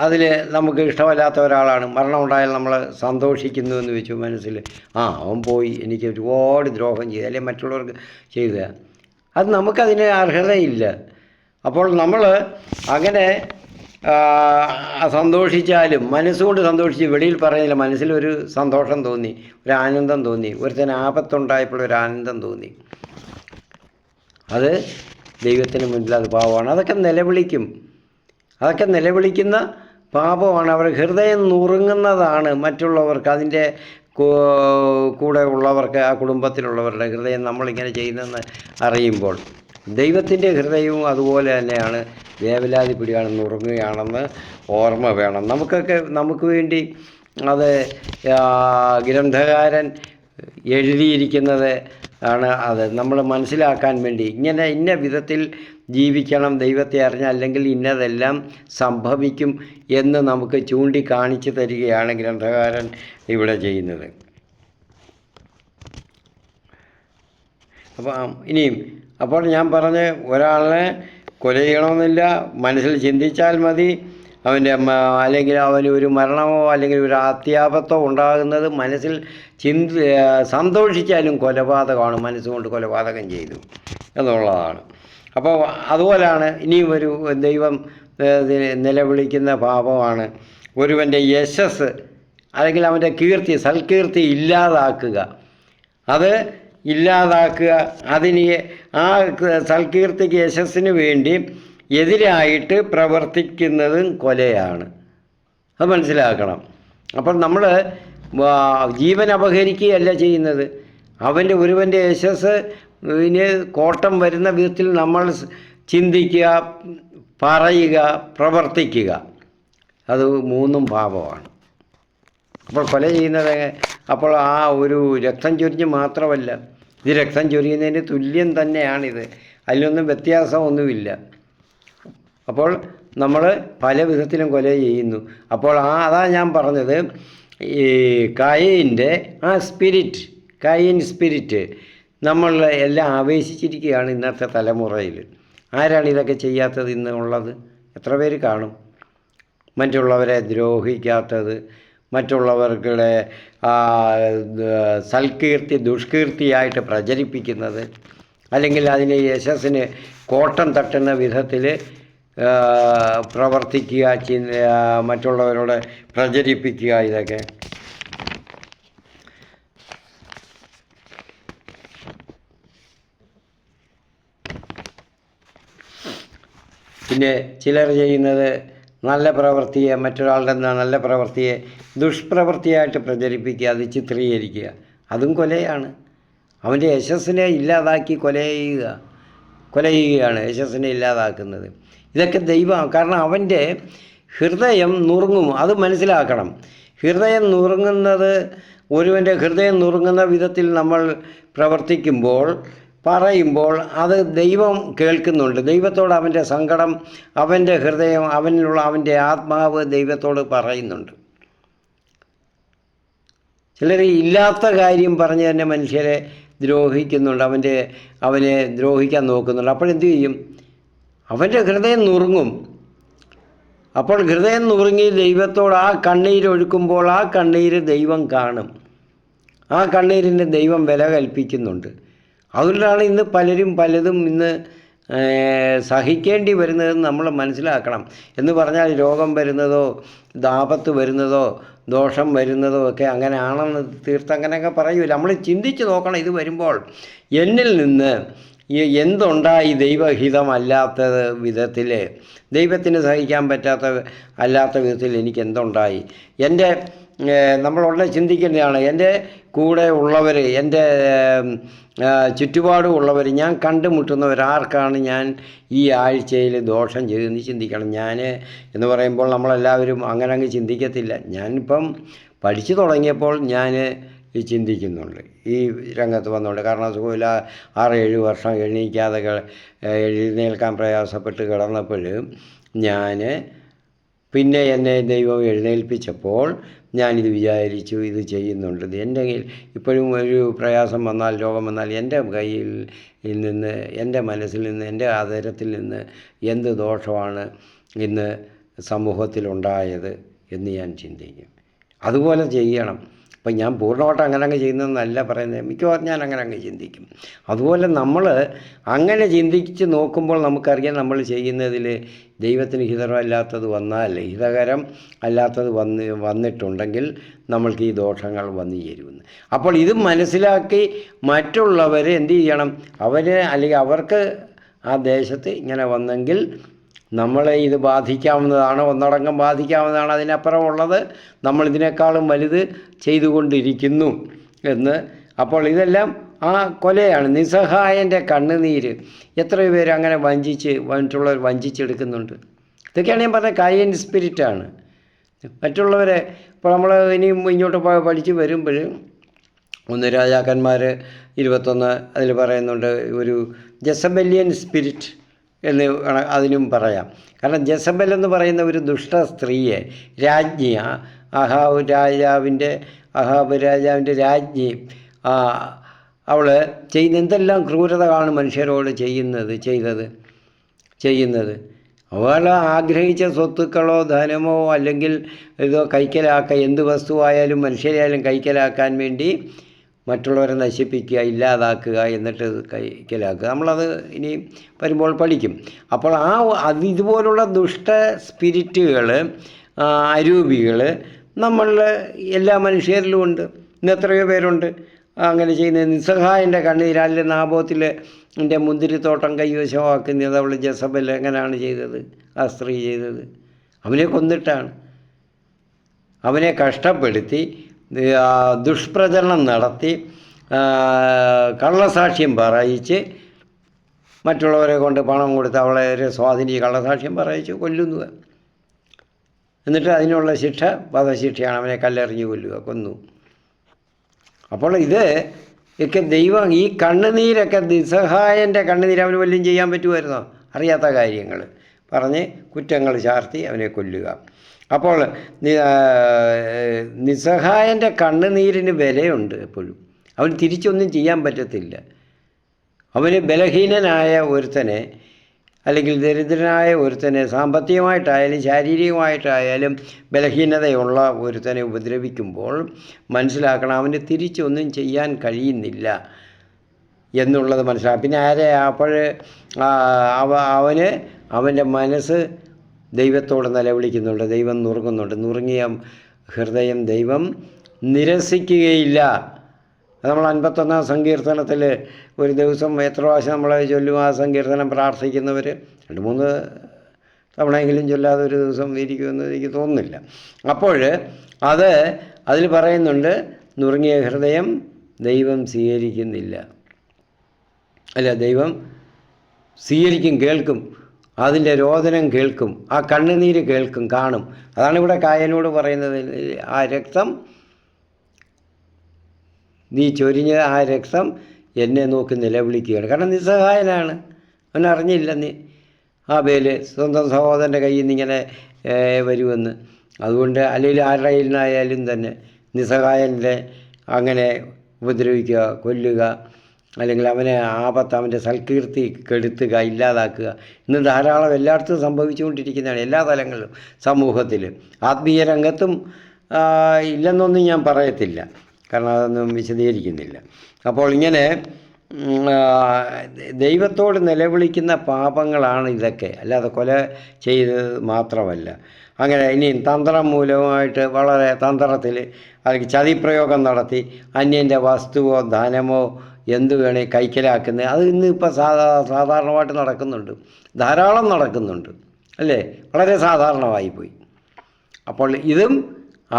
അതിൽ നമുക്ക് ഇഷ്ടമല്ലാത്ത ഒരാളാണ്, മരണമുണ്ടായാൽ നമ്മൾ സന്തോഷിക്കുന്നു എന്ന് വെച്ചു മനസ്സിൽ. അവൻ പോയി, എനിക്ക് ഒരുപാട് ദ്രോഹം ചെയ്തു, അല്ലെങ്കിൽ മറ്റുള്ളവർക്ക് ചെയ്ത, അത് നമുക്കതിന് അർഹതയില്ല. അപ്പോൾ നമ്മൾ അങ്ങനെ സന്തോഷിച്ചാലും മനസ്സുകൊണ്ട് സന്തോഷിച്ച് വെളിയിൽ പറയുന്നില്ല, മനസ്സിലൊരു സന്തോഷം തോന്നി, ഒരു ആനന്ദം തോന്നി, ഒരുത്തന് ആപത്തുണ്ടായപ്പോൾ ഒരു ആനന്ദം തോന്നി, അത് ദൈവത്തിന് മുന്നിൽ അത് പാപമാണ്. അതൊക്കെ നിലവിളിക്കുന്ന പാപമാണ്. അവർ ഹൃദയം നുറുങ്ങുന്നതാണ് മറ്റുള്ളവർക്ക്, അതിൻ്റെ കൂടെ ഉള്ളവർക്ക്, ആ കുടുംബത്തിലുള്ളവരുടെ ഹൃദയം നമ്മളിങ്ങനെ ചെയ്യുന്നതെന്ന് അറിയുമ്പോൾ. ദൈവത്തിൻ്റെ ഹൃദയവും അതുപോലെ തന്നെയാണ്, വേവലാതി പിടിയാണ്, നുറുങ്ങുകയാണെന്ന് ഓർമ്മ വേണം. നമുക്ക് വേണ്ടി അത് ഗ്രന്ഥകാരൻ എഴുതിയിരിക്കുന്നത് ആണ്. അത് നമ്മൾ മനസ്സിലാക്കാൻ വേണ്ടി ഇന്ന വിധത്തിൽ ജീവിക്കണം ദൈവത്തെ അറിഞ്ഞാൽ, അല്ലെങ്കിൽ ഇന്നതെല്ലാം സംഭവിക്കും എന്ന് നമുക്ക് ചൂണ്ടിക്കാണിച്ചു തരികയാണ് ഗ്രന്ഥകാരൻ ഇവിടെ ചെയ്യുന്നത്. അപ്പോൾ ഞാൻ പറഞ്ഞ്, ഒരാളെ കൊല ചെയ്യണമെന്നില്ല, മനസ്സിൽ ചിന്തിച്ചാൽ മതി. അല്ലെങ്കിൽ അവന് ഒരു മരണമോ അല്ലെങ്കിൽ ഒരു അത്യാപത്തോ ഉണ്ടാകുന്നത് മനസ്സിൽ സന്തോഷിച്ചാലും കൊലപാതകമാണ്, മനസ്സുകൊണ്ട് കൊലപാതകം ചെയ്തു എന്നുള്ളതാണ്. അപ്പോൾ അതുപോലെയാണ് ഇനിയും ഒരു ദൈവം നിലവിളിക്കുന്ന പാപമാണ് ഒരുവൻ്റെ യശസ് അല്ലെങ്കിൽ അവൻ്റെ സൽകീർത്തി ഇല്ലാതാക്കുക. അത് ഇല്ലാതാക്കുക, അതിന് ആ സൽകീർത്തിക്ക് യശസ്സിന് വേണ്ടി എതിരായിട്ട് പ്രവർത്തിക്കുന്നതും കൊലയാണ്. അത് മനസ്സിലാക്കണം. അപ്പം നമ്മൾ ജീവൻ അപഹരിക്കുകയല്ല ചെയ്യുന്നത്. ഒരുവൻ്റെ യശസ് കോട്ടം വരുന്ന വിധത്തിൽ നമ്മൾ ചിന്തിക്കുക, പറയുക, പ്രവർത്തിക്കുക, അത് മൂന്നും പാപമാണ്. അപ്പോൾ കൊല ചെയ്യുന്നത് അപ്പോൾ ആ ഒരു രക്തം ചൊരിഞ്ഞ് മാത്രമല്ല, ഇത് രക്തം ചൊരിയുന്നതിന് തുല്യം തന്നെയാണിത്. അതിലൊന്നും വ്യത്യാസമൊന്നുമില്ല. അപ്പോൾ നമ്മൾ പല വിധത്തിലും കൊല ചെയ്യുന്നു. അപ്പോൾ അതാ ഞാൻ പറഞ്ഞത്, ഈ കയീൻ്റെ ആ കയീൻ സ്പിരിറ്റ് നമ്മൾ എല്ലാം ആവേശിച്ചിരിക്കുകയാണ് ഇന്നത്തെ തലമുറയിൽ. ആരാണ് ഇതൊക്കെ ചെയ്യാത്തത് ഇന്നുള്ളത്? എത്ര പേര് കാണും? മറ്റുള്ളവരെ ദ്രോഹിക്കാത്തത്, മറ്റുള്ളവർക്കുടെ സൽകീർത്തി ദുഷ്കീർത്തിയായിട്ട് പ്രചരിപ്പിക്കുന്നത്, അല്ലെങ്കിൽ അതിനെ യശസ്സിന് കോട്ടം തട്ടുന്ന വിധത്തിൽ പ്രവർത്തിക്കുക, മറ്റുള്ളവരോട് പ്രചരിപ്പിക്കുക, ഇതൊക്കെ പിന്നെ ചിലർ ചെയ്യുന്നത് നല്ല പ്രവൃത്തിയെ, മറ്റൊരാളുടെ നല്ല പ്രവൃത്തിയെ ദുഷ്പ്രവൃത്തിയായിട്ട് പ്രചരിപ്പിക്കുക, അത് ചിത്രീകരിക്കുക, അതും കൊലയാണ്. അവൻ്റെ യശസ്സിനെ ഇല്ലാതാക്കി കൊല ചെയ്യുകയാണ് യശസ്സിനെ ഇല്ലാതാക്കുന്നത്. ഇതൊക്കെ ദൈവം, കാരണം അവൻ്റെ ഹൃദയം നുറുങ്ങും. അത് മനസ്സിലാക്കണം. ഹൃദയം നുറുങ്ങുന്നത്, ഒരുവൻ്റെ ഹൃദയം നുറുങ്ങുന്ന വിധത്തിൽ നമ്മൾ പ്രവർത്തിക്കുമ്പോൾ, പറയുമ്പോൾ അത് ദൈവം കേൾക്കുന്നുണ്ട്. ദൈവത്തോട് അവൻ്റെ സങ്കടം, അവൻ്റെ ഹൃദയം, അവനിലുള്ള അവൻ്റെ ആത്മാവ് ദൈവത്തോട് പറയുന്നുണ്ട്. ചിലർ ഇല്ലാത്ത കാര്യം പറഞ്ഞ് തന്നെ മനുഷ്യരെ ദ്രോഹിക്കുന്നുണ്ട്, അവനെ ദ്രോഹിക്കാൻ നോക്കുന്നുണ്ട്. അപ്പോഴെന്ത് ചെയ്യും? അവൻ്റെ ഹൃദയം നുറുങ്ങും. അപ്പോൾ ഹൃദയം നുറുങ്ങി ദൈവത്തോട് ആ കണ്ണീരൊഴുക്കുമ്പോൾ ആ കണ്ണീര് ദൈവം കാണും. ആ കണ്ണീരിന് ദൈവം വില കൽപ്പിക്കുന്നുണ്ട്. അതുകൊണ്ടാണ് ഇന്ന് പലതും ഇന്ന് സഹിക്കേണ്ടി വരുന്നതെന്ന് നമ്മൾ മനസ്സിലാക്കണം. എന്ന് പറഞ്ഞാൽ രോഗം വരുന്നതോ, ആപത്ത് വരുന്നതോ, ദോഷം വരുന്നതോ ഒക്കെ അങ്ങനെയാണെന്ന് അങ്ങനെയൊക്കെ പറയൂല. നമ്മൾ ചിന്തിച്ച് നോക്കണം. ഇത് വരുമ്പോൾ എന്നിൽ നിന്ന് എന്തുണ്ടായി ദൈവഹിതമല്ലാത്ത വിധത്തിൽ, ദൈവത്തിന് സഹിക്കാൻ അല്ലാത്ത വിധത്തിൽ എനിക്ക് എന്തുണ്ടായി? നമ്മളുടനെ ചിന്തിക്കേണ്ടതാണ്. എൻ്റെ കൂടെ ഉള്ളവർ, എൻ്റെ ചുറ്റുപാടുമുള്ളവർ, ഞാൻ കണ്ടുമുട്ടുന്നവരാർക്കാണ് ഞാൻ ഈ ആഴ്ചയിൽ ദോഷം ചെയ്തെന്ന് ചിന്തിക്കണം. ഞാൻ എന്ന് പറയുമ്പോൾ നമ്മളെല്ലാവരും അങ്ങനെ ചിന്തിക്കത്തില്ല. ഞാനിപ്പം പഠിച്ചു തുടങ്ങിയപ്പോൾ ഞാൻ ചിന്തിക്കുന്നുണ്ട്, ഈ രംഗത്ത് വന്നുകൊണ്ട്. കാരണം സുഖമില്ല, 6-7 വർഷം എഴുന്നേൽക്കാൻ പ്രയാസപ്പെട്ട് കിടന്നപ്പോൾ പിന്നെ എന്നെ ദൈവം എഴുന്നേൽപ്പിച്ചപ്പോൾ ഞാനിത് വിചാരിച്ചു, ഇത് ചെയ്യുന്നുണ്ട്. എൻ്റെ ഇപ്പോഴും ഒരു പ്രയാസം വന്നാൽ, രോഗം വന്നാൽ, എൻ്റെ കയ്യിൽ നിന്ന്, എൻ്റെ മനസ്സിൽ നിന്ന്, എൻ്റെ ആദരത്തിൽ നിന്ന് എന്ത് ദോഷമാണ് ഇന്ന് സമൂഹത്തിലുണ്ടായത് എന്ന് ഞാൻ ചിന്തിക്കും. അതുപോലെ ചെയ്യണം. അപ്പം ഞാൻ പൂർണ്ണമായിട്ട് അങ്ങനെ ചെയ്യുന്നതെന്നല്ല പറയുന്നത്, മിക്കവാറും ഞാൻ അങ്ങനെ ചിന്തിക്കും. അതുപോലെ നമ്മൾ അങ്ങനെ ചിന്തിച്ച് നോക്കുമ്പോൾ നമുക്കറിയാം നമ്മൾ ചെയ്യുന്നതിൽ ദൈവത്തിന് ഹിതകരമല്ലാത്തത് ഹിതകരം അല്ലാത്തത് വന്നിട്ടുണ്ടെങ്കിൽ നമ്മൾക്ക് ഈ ദോഷങ്ങൾ വന്നു ചേരുമെന്ന്. അപ്പോൾ ഇത് മനസ്സിലാക്കി മറ്റുള്ളവർ എന്ത് ചെയ്യണം? അല്ലെങ്കിൽ അവർക്ക് ആ ദേശത്ത് ഇങ്ങനെ വന്നെങ്കിൽ നമ്മളെ ഇത് ബാധിക്കാവുന്നതാണ്, ഒന്നടങ്കം ബാധിക്കാവുന്നതാണ്. അതിനപ്പുറമുള്ളത് നമ്മളിതിനേക്കാളും വലുത് ചെയ്തുകൊണ്ടിരിക്കുന്നു എന്ന്. അപ്പോൾ ഇതെല്ലാം ആ കൊലയാണ്. നിസ്സഹായൻ്റെ കണ്ണുനീര്. എത്രയോ പേര് അങ്ങനെ മറ്റുള്ളവർ വഞ്ചിച്ചെടുക്കുന്നുണ്ട്. ഇതൊക്കെയാണ് ഞാൻ പറഞ്ഞ കയീൻ സ്പിരിറ്റാണ്. മറ്റുള്ളവരെ ഇപ്പോൾ നമ്മൾ ഇനിയും ഇങ്ങോട്ട് പഠിച്ച് വരുമ്പോൾ 1 രാജാക്കന്മാർ 21 അതിൽ പറയുന്നുണ്ട്, ഒരു ജസബെല്ലിയൻ സ്പിരിറ്റ് എന്ന് അതിനും പറയാം. കാരണം ജസബൽ എന്ന് പറയുന്ന ഒരു ദുഷ്ട സ്ത്രീയെ, അഹാബ് രാജാവിൻ്റെ രാജ്ഞി, അവൾ ചെയ്യുന്ന എന്തെല്ലാം ക്രൂരതകളാണ് മനുഷ്യരോട് ചെയ്യുന്നത്. അവൾ ആഗ്രഹിച്ച സ്വത്തുക്കളോ ധനമോ അല്ലെങ്കിൽ ഇതോ എന്ത് വസ്തുവായാലും മനുഷ്യരായാലും കൈക്കലാക്കാൻ വേണ്ടി മറ്റുള്ളവരെ നശിപ്പിക്കുക, ഇല്ലാതാക്കുക, എന്നിട്ട് കൈക്കലാക്കുക. നമ്മളത് ഇനി വരുമ്പോൾ പഠിക്കും. അപ്പോൾ ഇതുപോലുള്ള ദുഷ്ട സ്പിരിറ്റുകൾ, അരൂപികൾ നമ്മളിൽ എല്ലാ മനുഷ്യരിലും ഉണ്ട്. ഇന്ന് എത്രയോ പേരുണ്ട്. അങ്ങനെ ചെയ്യുന്നത്. നിസ്സഹായൻ്റെ കണ്ണീരാലിൽ നാബോത്തിൻ്റെ മുന്തിരിത്തോട്ടം കൈവശമാക്കുന്നത് അവൾ ജസബൽ എങ്ങനെയാണ് ചെയ്തത്? ആ സ്ത്രീ ചെയ്തത് അവനെ കൊന്നിട്ടാണ്. അവനെ കഷ്ടപ്പെടുത്തി ദുഷ്പ്രചരണം നടത്തി കള്ളസാക്ഷ്യം പറയിച്ച് മറ്റുള്ളവരെ കൊണ്ട് പണം കൊടുത്ത് അവളെ സ്വാധീനിച്ച് കള്ളസാക്ഷ്യം പറയിച്ച് കൊല്ലുന്നു. എന്നിട്ട് അതിനുള്ള ശിക്ഷ വധശിക്ഷയാണ്. അവനെ കല്ലെറിഞ്ഞ് കൊന്നു. അപ്പോൾ ഇത് ഒക്കെ ദൈവം ഈ കണ്ണുനീരൊക്കെ നിസ്സഹായൻ്റെ കണ്ണുനീര് അവന് വല്ലതും ചെയ്യാൻ പറ്റുമായിരുന്നോ? അറിയാത്ത കാര്യങ്ങൾ പറഞ്ഞ് കുറ്റങ്ങൾ ചാർത്തി അവനെ കൊല്ലുക. അപ്പോൾ നിസ്സഹായൻ്റെ കണ്ണുനീരിന് വിലയുണ്ട് എപ്പോഴും. അവന് തിരിച്ചൊന്നും ചെയ്യാൻ പറ്റത്തില്ല. അവന് ബലഹീനനായ ഒരുത്തനെ അല്ലെങ്കിൽ ദരിദ്രനായ ഒരുത്തനെ സാമ്പത്തികമായിട്ടായാലും ശാരീരികമായിട്ടായാലും ബലഹീനതയുള്ള ഒരുത്തനെ ഉപദ്രവിക്കുമ്പോൾ മനസ്സിലാക്കണം അവന് തിരിച്ചൊന്നും ചെയ്യാൻ കഴിയുന്നില്ല എന്നുള്ളത് മനസ്സിലാക്കാം. പിന്നെ അപ്പോൾ അവൻ്റെ മനസ്സ് ദൈവത്തോട് നിലവിളിക്കുന്നുണ്ട്. ദൈവം നുറുങ്ങുന്നുണ്ട്. നുറുങ്ങിയ ഹൃദയം ദൈവം നിരസിക്കുകയില്ല. നമ്മൾ 51-ാം സങ്കീർത്തനത്തിൽ ഒരു ദിവസം എത്ര പ്രാവശ്യം നമ്മളെ ചൊല്ലും ആ സങ്കീർത്തനം പ്രാർത്ഥിക്കുന്നവർ 2-3 തവണയെങ്കിലും ചൊല്ലാതെ ഒരു ദിവസം ഇരിക്കുമെന്ന് എനിക്ക് തോന്നുന്നില്ല. അപ്പോൾ അതിൽ പറയുന്നുണ്ട് നുറുങ്ങിയ ഹൃദയം ദൈവം സ്വീകരിക്കുന്നില്ല. അല്ല, ദൈവം സ്വീകരിക്കും, കേൾക്കും, അതിൻ്റെ രോദനം കേൾക്കും, ആ കണ്ണുനീര് കേൾക്കും, കാണും. അതാണ് ഇവിടെ കായനോട് പറയുന്നത്. ആ രക്തം നീ ചൊരിഞ്ഞ ആ രക്തം എന്നെ നോക്കി നിലവിളിക്കുകയാണ്. കാരണം നിസ്സഹായനാണ്, അവനറിഞ്ഞില്ല ആബേൽ സ്വന്തം സഹോദരൻ്റെ കയ്യിൽ നിന്ന് ഇങ്ങനെ വരുമെന്ന്. അതുകൊണ്ട് അല്ലെങ്കിൽ ആരുടെ കയ്യിൽ നിന്നായാലും തന്നെ നിസ്സഹായൻ്റെ അങ്ങനെ ഉപദ്രവിക്കുക, കൊല്ലുക, അല്ലെങ്കിൽ അവനെ ആപത്ത്, അവൻ്റെ സൽകീർത്തി കെടുത്തുക, ഇല്ലാതാക്കുക. ഇന്ന് ധാരാളം എല്ലായിടത്തും സംഭവിച്ചുകൊണ്ടിരിക്കുന്നതാണ്, എല്ലാ തലങ്ങളിലും, സമൂഹത്തിൽ, ആത്മീയ രംഗത്തും ഇല്ലെന്നൊന്നും ഞാൻ പറയത്തില്ല, കാരണം അതൊന്നും വിശദീകരിക്കുന്നില്ല. അപ്പോൾ ഇങ്ങനെ ദൈവത്തോട് നിലവിളിക്കുന്ന പാപങ്ങളാണ് ഇതൊക്കെ, അല്ലാതെ കൊല ചെയ്തത് മാത്രമല്ല. അങ്ങനെ ഇനിയും തന്ത്രം മൂലമായിട്ട് വളരെ തന്ത്രത്തിൽ അല്ലെങ്കിൽ ചതിപ്രയോഗം നടത്തി അന്യൻ്റെ വസ്തുവോ ധനമോ എന്ത് വേണേ കൈക്കലാക്കുന്നത്, അത് ഇന്നിപ്പോൾ സാധാരണമായിട്ട് നടക്കുന്നുണ്ട്, ധാരാളം നടക്കുന്നുണ്ട്, അല്ലേ? വളരെ സാധാരണമായിപ്പോയി. അപ്പോൾ ഇതും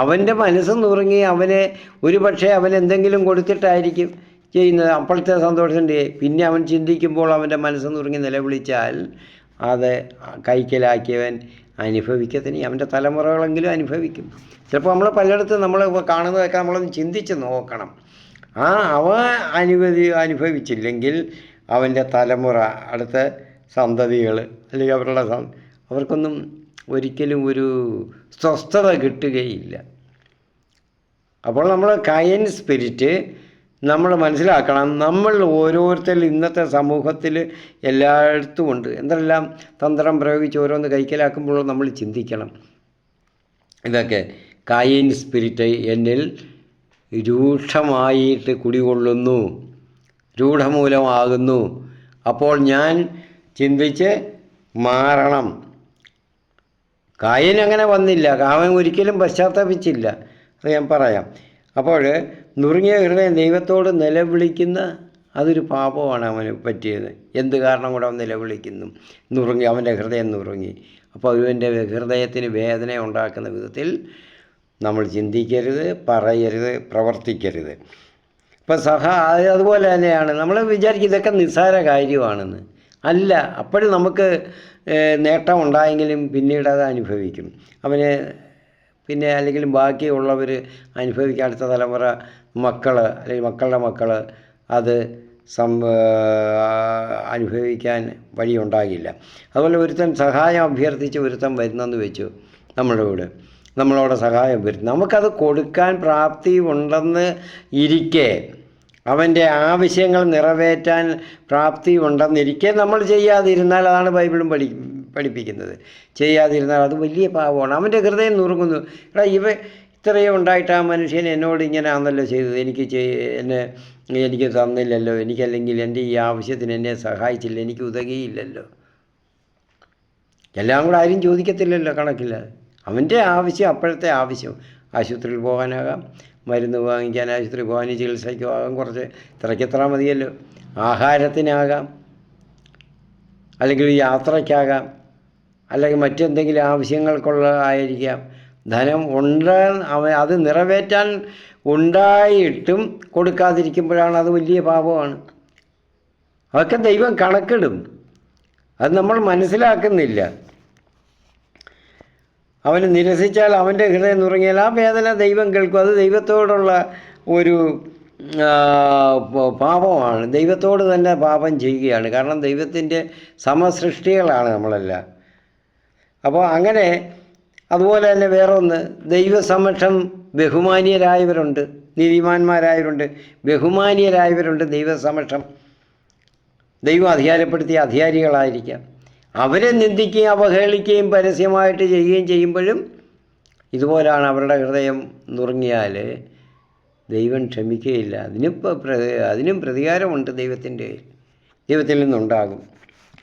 അവൻ്റെ മനസ്സ് നുറുങ്ങി അവനെ ഒരു പക്ഷേ അവൻ എന്തെങ്കിലും കൊടുത്തിട്ടായിരിക്കും ചെയ്യുന്നത്. അപ്പോഴത്തെ സന്തോഷത്തിൻ്റെ പിന്നെ അവൻ ചിന്തിക്കുമ്പോൾ അവൻ്റെ മനസ്സ് നുറുങ്ങി നിലവിളിച്ചാൽ അത് കൈക്കലാക്കിയവൻ അനുഭവിക്കത്തിന് അവൻ്റെ തലമുറകളെങ്കിലും അനുഭവിക്കും. ചിലപ്പോൾ നമ്മൾ പലയിടത്തും നമ്മൾ കാണുന്നതൊക്കെ നമ്മളൊന്ന് ചിന്തിച്ച് നോക്കണം. അവ അനുഭവിച്ചില്ലെങ്കിൽ അവൻ്റെ തലമുറ, അടുത്ത സന്തതികൾ, അല്ലെങ്കിൽ അവർക്കൊന്നും ഒരിക്കലും ഒരു സ്വസ്ഥത കിട്ടുകയില്ല. അപ്പോൾ നമ്മൾ കയൻ സ്പിരിറ്റ് നമ്മൾ മനസ്സിലാക്കണം. നമ്മൾ ഓരോരുത്തരും ഇന്നത്തെ സമൂഹത്തിൽ എല്ലായിടത്തും ഉണ്ട്. എന്തെല്ലാം തന്ത്രം പ്രയോഗിച്ച് ഓരോന്ന് കൈക്കലാക്കുമ്പോൾ നമ്മൾ ചിന്തിക്കണം. ഇതൊക്കെ കയൻ സ്പിരിറ്റ് എന്നിൽ രൂക്ഷമായിട്ട് കുടികൊള്ളുന്നു, രൂഢമൂലമാകുന്നു. അപ്പോൾ ഞാൻ ചിന്തിച്ച് മാറണം. കായൻ അങ്ങനെ വന്നില്ല, കാവൻ ഒരിക്കലും പശ്ചാത്തപിച്ചില്ല, അത് ഞാൻ പറയാം. അപ്പോൾ നുറുങ്ങിയ ഹൃദയം ദൈവത്തോട് നിലവിളിക്കുന്ന അതൊരു പാപമാണ് അവന് പറ്റിയത്. എന്ത് കാരണം കൂടെ അവൻ നിലവിളിക്കുന്നു? അവൻ്റെ ഹൃദയം നുറുങ്ങി. അപ്പോൾ അവൻ്റെ ഹൃദയത്തിന് വേദന ഉണ്ടാക്കുന്ന വിധത്തിൽ നമ്മൾ ചിന്തിക്കരുത്, പറയരുത്, പ്രവർത്തിക്കരുത്. ഇപ്പം അതുപോലെ തന്നെയാണ് നമ്മൾ വിചാരിക്കും ഇതൊക്കെ നിസ്സാര കാര്യമാണെന്ന്. അല്ല, അപ്പോഴും നമുക്ക് നേട്ടം ഉണ്ടായെങ്കിലും പിന്നീട് അത് അനുഭവിക്കും അവന്. പിന്നെ അല്ലെങ്കിൽ ബാക്കിയുള്ളവർ അനുഭവിക്കുക, അടുത്ത തലമുറ, മക്കൾ അല്ലെങ്കിൽ മക്കളുടെ മക്കൾ അത് അനുഭവിക്കാൻ വഴിയുണ്ടാകില്ല. അതുപോലെ ഒരുത്തൻ സഹായം അഭ്യർത്ഥിച്ച് ഒരുത്തൻ വരുന്നെന്ന് വെച്ചു നമ്മളോട് സഹായം വരും, നമുക്കത് കൊടുക്കാൻ പ്രാപ്തി ഉണ്ടെന്ന് ഇരിക്കെ, അവൻ്റെ ആവശ്യങ്ങൾ നിറവേറ്റാൻ പ്രാപ്തി ഉണ്ടെന്നിരിക്കെ നമ്മൾ ചെയ്യാതിരുന്നാൽ, അതാണ് ബൈബിളും പഠിപ്പിക്കുന്നത്, ചെയ്യാതിരുന്നാൽ അത് വലിയ പാപമാണ്. അവൻ്റെ ഹൃദയം നുറുങ്ങുന്നു. ഇത്രയും ഉണ്ടായിട്ട് ആ മനുഷ്യൻ എന്നോട് ഇങ്ങനെ ആണല്ലോ ചെയ്തത്, എനിക്ക് തന്നില്ലല്ലോ, എനിക്കല്ലെങ്കിൽ എൻ്റെ ഈ ആവശ്യത്തിന് എന്നെ സഹായിച്ചില്ല, എനിക്ക് ഉതകിയില്ലല്ലോ. എല്ലാം കൂടെ ആരും ചോദിക്കത്തില്ലല്ലോ കണക്കില്ലാതെ. അവൻ്റെ ആവശ്യം, അപ്പോഴത്തെ ആവശ്യം, ആശുപത്രിയിൽ പോകാനാകാം, മരുന്ന് വാങ്ങിക്കാൻ ആശുപത്രി പോകാനും ചികിത്സയ്ക്കും ആകാം, കുറച്ച് ഇത്രയ്ക്കെത്ര മതിയല്ലോ. ആഹാരത്തിനാകാം, അല്ലെങ്കിൽ യാത്രയ്ക്കാകാം, അല്ലെങ്കിൽ മറ്റെന്തെങ്കിലും ആവശ്യങ്ങൾക്കുള്ളതായിരിക്കാം. ധനം അത് നിറവേറ്റാൻ ഉണ്ടായിട്ടും കൊടുക്കാതിരിക്കുമ്പോഴാണ് അത് വലിയ പാപമാണ്. അതൊക്കെ ദൈവം കണക്കിടും. അത് നമ്മൾ മനസ്സിലാക്കുന്നില്ല. അവന് നിരസിച്ചാൽ, അവൻ്റെ ഹൃദയം നുറങ്ങിയാൽ ആ വേദന ദൈവം കേൾക്കും. അത് ദൈവത്തോടുള്ള ഒരു പാപമാണ്. ദൈവത്തോട് തന്നെ പാപം ചെയ്യുകയാണ്. കാരണം ദൈവത്തിൻ്റെ സമസൃഷ്ടികളാണ് നമ്മളെല്ലാം. അപ്പോൾ അങ്ങനെ, അതുപോലെ തന്നെ വേറൊന്ന്, ദൈവസമക്ഷം ബഹുമാനീയരായവരുണ്ട്, നീതിമാന്മാരായവരുണ്ട്, ബഹുമാനീയരായവരുണ്ട്. ദൈവസമക്ഷം ദൈവം അധികാരപ്പെടുത്തിയ അധികാരികളായിരിക്കാം. അവരെ നിന്ദിക്കുകയും അവഹേളിക്കുകയും പരസ്യമായിട്ട് ചെയ്യുകയും ചെയ്യുമ്പോഴും ഇതുപോലാണ്. അവരുടെ ഹൃദയം നുറുങ്ങിയാൽ ദൈവം ക്ഷമിക്കുകയില്ല. അതിനും പ്രതികാരമുണ്ട് ദൈവത്തിൽ നിന്നുണ്ടാകും.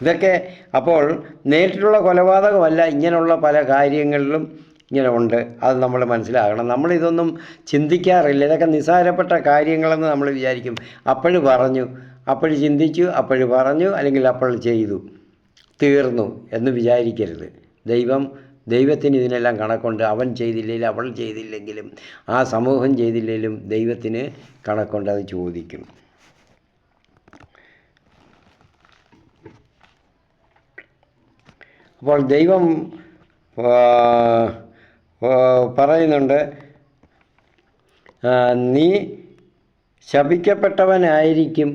ഇതൊക്കെ അപ്പോൾ നേരിട്ടുള്ള കൊലപാതകമല്ല, ഇങ്ങനെയുള്ള പല കാര്യങ്ങളിലും ഇങ്ങനെ ഉണ്ട്. അത് നമ്മൾ മനസ്സിലാക്കണം. നമ്മളിതൊന്നും ചിന്തിക്കാറില്ല. ഇതൊക്കെ നിസ്സാരപ്പെട്ട കാര്യങ്ങളെന്ന് നമ്മൾ വിചാരിക്കും. അപ്പോഴും പറഞ്ഞു, അപ്പോഴും ചിന്തിച്ചു, അപ്പോഴും പറഞ്ഞു, അല്ലെങ്കിൽ അപ്പോൾ ചെയ്തു, തീർന്നു എന്ന് വിചാരിക്കരുത്. ദൈവത്തിന് ഇതിനെല്ലാം കണക്കുണ്ട്. അവൻ ചെയ്തില്ലെങ്കിലും അവൾ ചെയ്തില്ലെങ്കിലും ആ സമൂഹം ചെയ്തില്ലെങ്കിലും ദൈവത്തിന് കണക്കുണ്ട്. അത് ചോദിക്കും. അപ്പോൾ ദൈവം പറയുന്നുണ്ട്, നീ ശപിക്കപ്പെട്ടവനായിരിക്കും,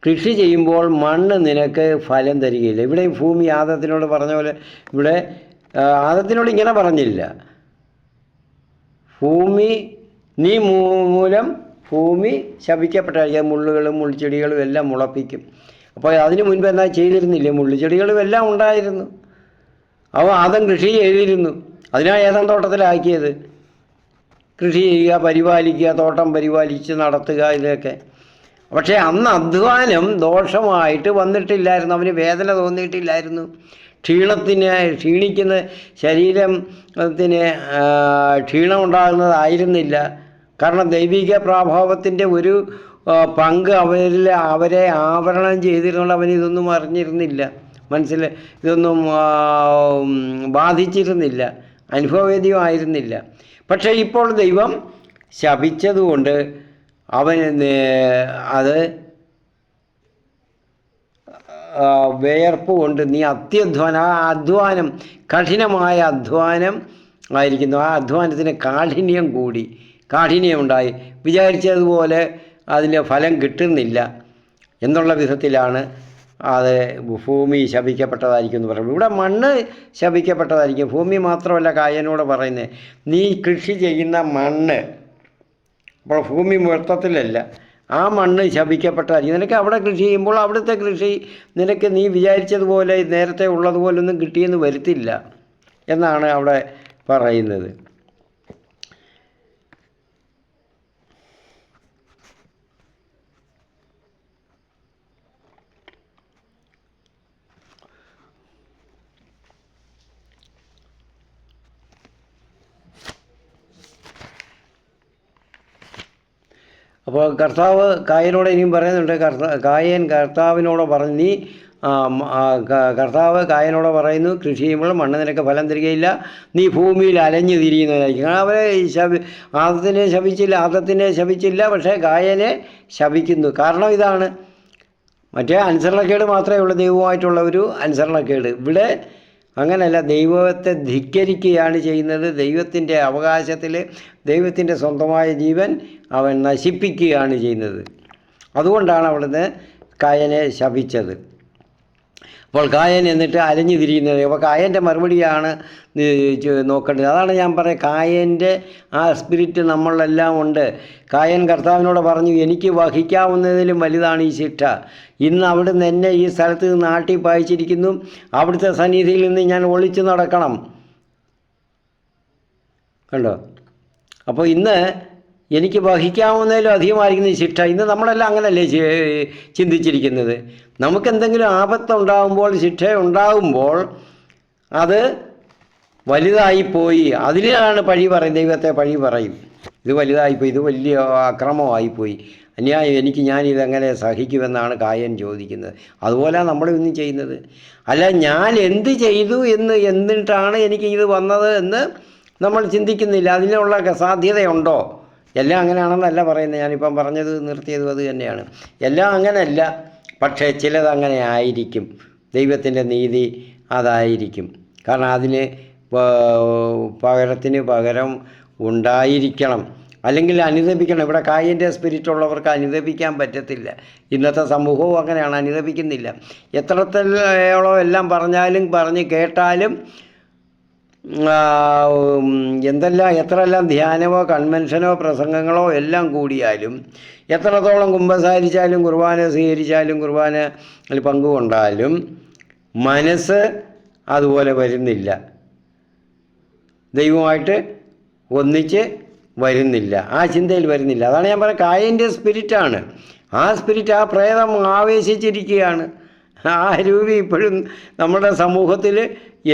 കൃഷി ചെയ്യുമ്പോൾ മണ്ണ് നിനക്ക് ഫലം തരികയില്ല. ഇവിടെ ഭൂമി ആദത്തിനോട് പറഞ്ഞ പോലെ ഇവിടെ ആദത്തിനോട് ഇങ്ങനെ പറഞ്ഞില്ല, നീ മൂലം ഭൂമി ശപിക്കപ്പെട്ടായിരിക്കും, മുള്ളുകളും മുൾച്ചെടികളും എല്ലാം മുളപ്പിക്കും. അപ്പോൾ അതിന് മുൻപ് എന്നാ ചെയ്തിരുന്നില്ലേ? മുള്ളുചെടികളും എല്ലാം ഉണ്ടായിരുന്നു. ആദം കൃഷി ചെയ്തിരുന്നു. അതിനാണ് ഏതാൻ തോട്ടത്തിലാക്കിയത്. കൃഷി ചെയ്യുക, പരിപാലിക്കുക, തോട്ടം പരിപാലിച്ച് നടത്തുക, ഇതൊക്കെ. പക്ഷേ അന്ന് അധ്വാനം ദോഷമായിട്ട് വന്നിട്ടില്ലായിരുന്നു. അവന് വേദന തോന്നിയിട്ടില്ലായിരുന്നു. ക്ഷീണിക്കുന്ന ശരീരത്തിന് ക്ഷീണം ഉണ്ടാകുന്നതായിരുന്നില്ല. കാരണം ദൈവിക പ്രാഭാവത്തിൻ്റെ ഒരു പങ്ക് അവരെ ആവരണം ചെയ്തിരുന്നുള്ള അവനിതൊന്നും അറിഞ്ഞിരുന്നില്ല. ഇതൊന്നും ബാധിച്ചിരുന്നില്ല, അനുഭവവേദ്യമായിരുന്നില്ല. പക്ഷേ ഇപ്പോൾ ദൈവം ശപിച്ചതുകൊണ്ട് അത് വിയർപ്പ് കൊണ്ട് നീ അധ്വാനം, കഠിനമായ അധ്വാനം ആയിരിക്കുന്നു. ആ അധ്വാനത്തിന് കാഠിന്യമുണ്ടായി, വിചാരിച്ചതുപോലെ അതിൻ്റെ ഫലം കിട്ടുന്നില്ല എന്നുള്ള വിധത്തിലാണ് അത് ഭൂമി ശപിക്കപ്പെട്ടതായിരിക്കും എന്ന് പറയുന്നത്. ഇവിടെ മണ്ണ് ശപിക്കപ്പെട്ടതായിരിക്കും. ഭൂമി മാത്രമല്ല കായനോട് പറയുന്നത്, നീ കൃഷി ചെയ്യുന്ന മണ്ണ്, അപ്പോൾ ഭൂമി മൊത്തത്തിലല്ല, ആ മണ്ണ് ശപിക്കപ്പെട്ടതായിരിക്കും. നിനക്ക് അവിടെ കൃഷി ചെയ്യുമ്പോൾ അവിടുത്തെ കൃഷി നിനക്ക് നീ വിചാരിച്ചതുപോലെ നേരത്തെ ഉള്ളതുപോലൊന്നും കിട്ടിയെന്ന് വരത്തില്ല എന്നാണ് അവിടെ പറയുന്നത്. അപ്പോൾ കർത്താവ് കായനോട് ഇനിയും പറയുന്നുണ്ട്. കർത്താവിനോട് പറഞ്ഞു, നീ കർത്താവ് കായനോട് പറയുന്നു, കൃഷി ചെയ്യുമ്പോൾ മണ്ണ് നിനക്ക് ഫലം തരികയില്ല, നീ ഭൂമിയിൽ അലഞ്ഞു തിരിയുന്നതായിരിക്കും. അവരെ ആദത്തിനെ ശപിച്ചില്ല, പക്ഷേ കായനെ ശപിക്കുന്നു. കാരണം ഇതാണ്, മറ്റേ അനുസരണക്കേട് മാത്രമേ ഉള്ളൂ, ദൈവമായിട്ടുള്ള ഒരു അനുസരണക്കേട്. ഇവിടെ അങ്ങനെയല്ല, ദൈവത്തെ ധിക്കരിക്കുകയാണ് ചെയ്യുന്നത്. ദൈവത്തിൻ്റെ അവകാശത്തിൽ ദൈവത്തിൻ്റെ സ്വന്തമായ ജീവൻ അവൻ നശിപ്പിക്കുകയാണ് ചെയ്യുന്നത്. അതുകൊണ്ടാണ് അവിടുന്ന് കായനെ ശപിച്ചത്. അപ്പോൾ കായൻ എന്നിട്ട് അലഞ്ഞു തിരിയുന്നത്. അപ്പോൾ കായൻ്റെ മറുപടിയാണ് നോക്കേണ്ടത്. അതാണ് ഞാൻ പറയുന്നത്, കായൻ്റെ ആ സ്പിരിറ്റ് നമ്മളെല്ലാം ഉണ്ട്. കായൻ കർത്താവിനോട് പറഞ്ഞു, എനിക്ക് വഹിക്കാവുന്നതിലും വലുതാണ് ഈ ശിക്ഷ. ഇന്ന് അവിടുന്ന് എന്നെ ഈ സ്ഥലത്ത് നിന്ന് ആട്ടി പായിച്ചിരിക്കുന്നു, അവിടുത്തെ സന്നിധിയിൽ നിന്ന് ഞാൻ ഒളിച്ചു നടക്കണം. കണ്ടോ? അപ്പോൾ ഇന്ന് എനിക്ക് വഹിക്കാവുന്നതിലും അധികമായിരിക്കുന്ന ഈ ശിക്ഷ. ഇന്ന് നമ്മളെല്ലാം അങ്ങനല്ലേ ചിന്തിച്ചിരിക്കുന്നത്. നമുക്കെന്തെങ്കിലും ആപത്തുണ്ടാകുമ്പോൾ, ശിക്ഷ ഉണ്ടാകുമ്പോൾ അത് വലുതായിപ്പോയി, അതിലാണ് പഴി പറയും, ദൈവത്തെ പഴി പറയും. ഇത് വലുതായിപ്പോയി, ഇത് വലിയ അക്രമമായിപ്പോയി, അന്യായം, ഞാനിതെങ്ങനെ സഹിക്കുമെന്നാണ് കായൻ ചോദിക്കുന്നത്. അതുപോലെ നമ്മളൊന്നും ചെയ്യുന്നത് അല്ല. ഞാൻ എന്ത് ചെയ്തു എന്നിട്ടാണ് എനിക്ക് ഇത് വന്നത് എന്ന് നമ്മൾ ചിന്തിക്കുന്നില്ല. അതിനുള്ള സാധ്യതയുണ്ടോ? എല്ലാം അങ്ങനെയാണെന്നല്ല പറയുന്നത്. ഞാനിപ്പം പറഞ്ഞത് നിർത്തിയതും അത് തന്നെയാണ്. എല്ലാം അങ്ങനെയല്ല, പക്ഷേ ചിലതങ്ങനെ ആയിരിക്കും. ദൈവത്തിൻ്റെ നീതി അതായിരിക്കും. കാരണം അതിന് പകരത്തിന് പകരം ഉണ്ടായിരിക്കണം, അല്ലെങ്കിൽ അനുദപിക്കണം. ഇവിടെ കായിൻ്റെ സ്പിരിറ്റുള്ളവർക്ക് അനുദപിക്കാൻ പറ്റത്തില്ല. ഇന്നത്തെ സമൂഹവും അങ്ങനെയാണ്, അനുദപിക്കുന്നില്ല. എത്രത്തോളം എല്ലാം പറഞ്ഞ് കേട്ടാലും എത്രയെല്ലാം ധ്യാനമോ കൺവെൻഷനോ പ്രസംഗങ്ങളോ എല്ലാം കൂടിയാലും, എത്രത്തോളം കുമ്പസാരിച്ചാലും കുർബാന സ്വീകരിച്ചാലും കുർബാനയിൽ പങ്കുകൊണ്ടാലും മനസ്സ് അതുപോലെ വരുന്നില്ല, ദൈവമായിട്ട് ഒന്നിച്ച് വരുന്നില്ല, ആ ചിന്തയിൽ വരുന്നില്ല. അതാണ് ഞാൻ പറയുന്നത്, കായൻ്റെ സ്പിരിറ്റാണ്. ആ സ്പിരിറ്റ്, ആ പ്രേതം ആവേശിച്ചിരിക്കുകയാണ്. ആ രൂപി ഇപ്പോഴും നമ്മുടെ സമൂഹത്തിൽ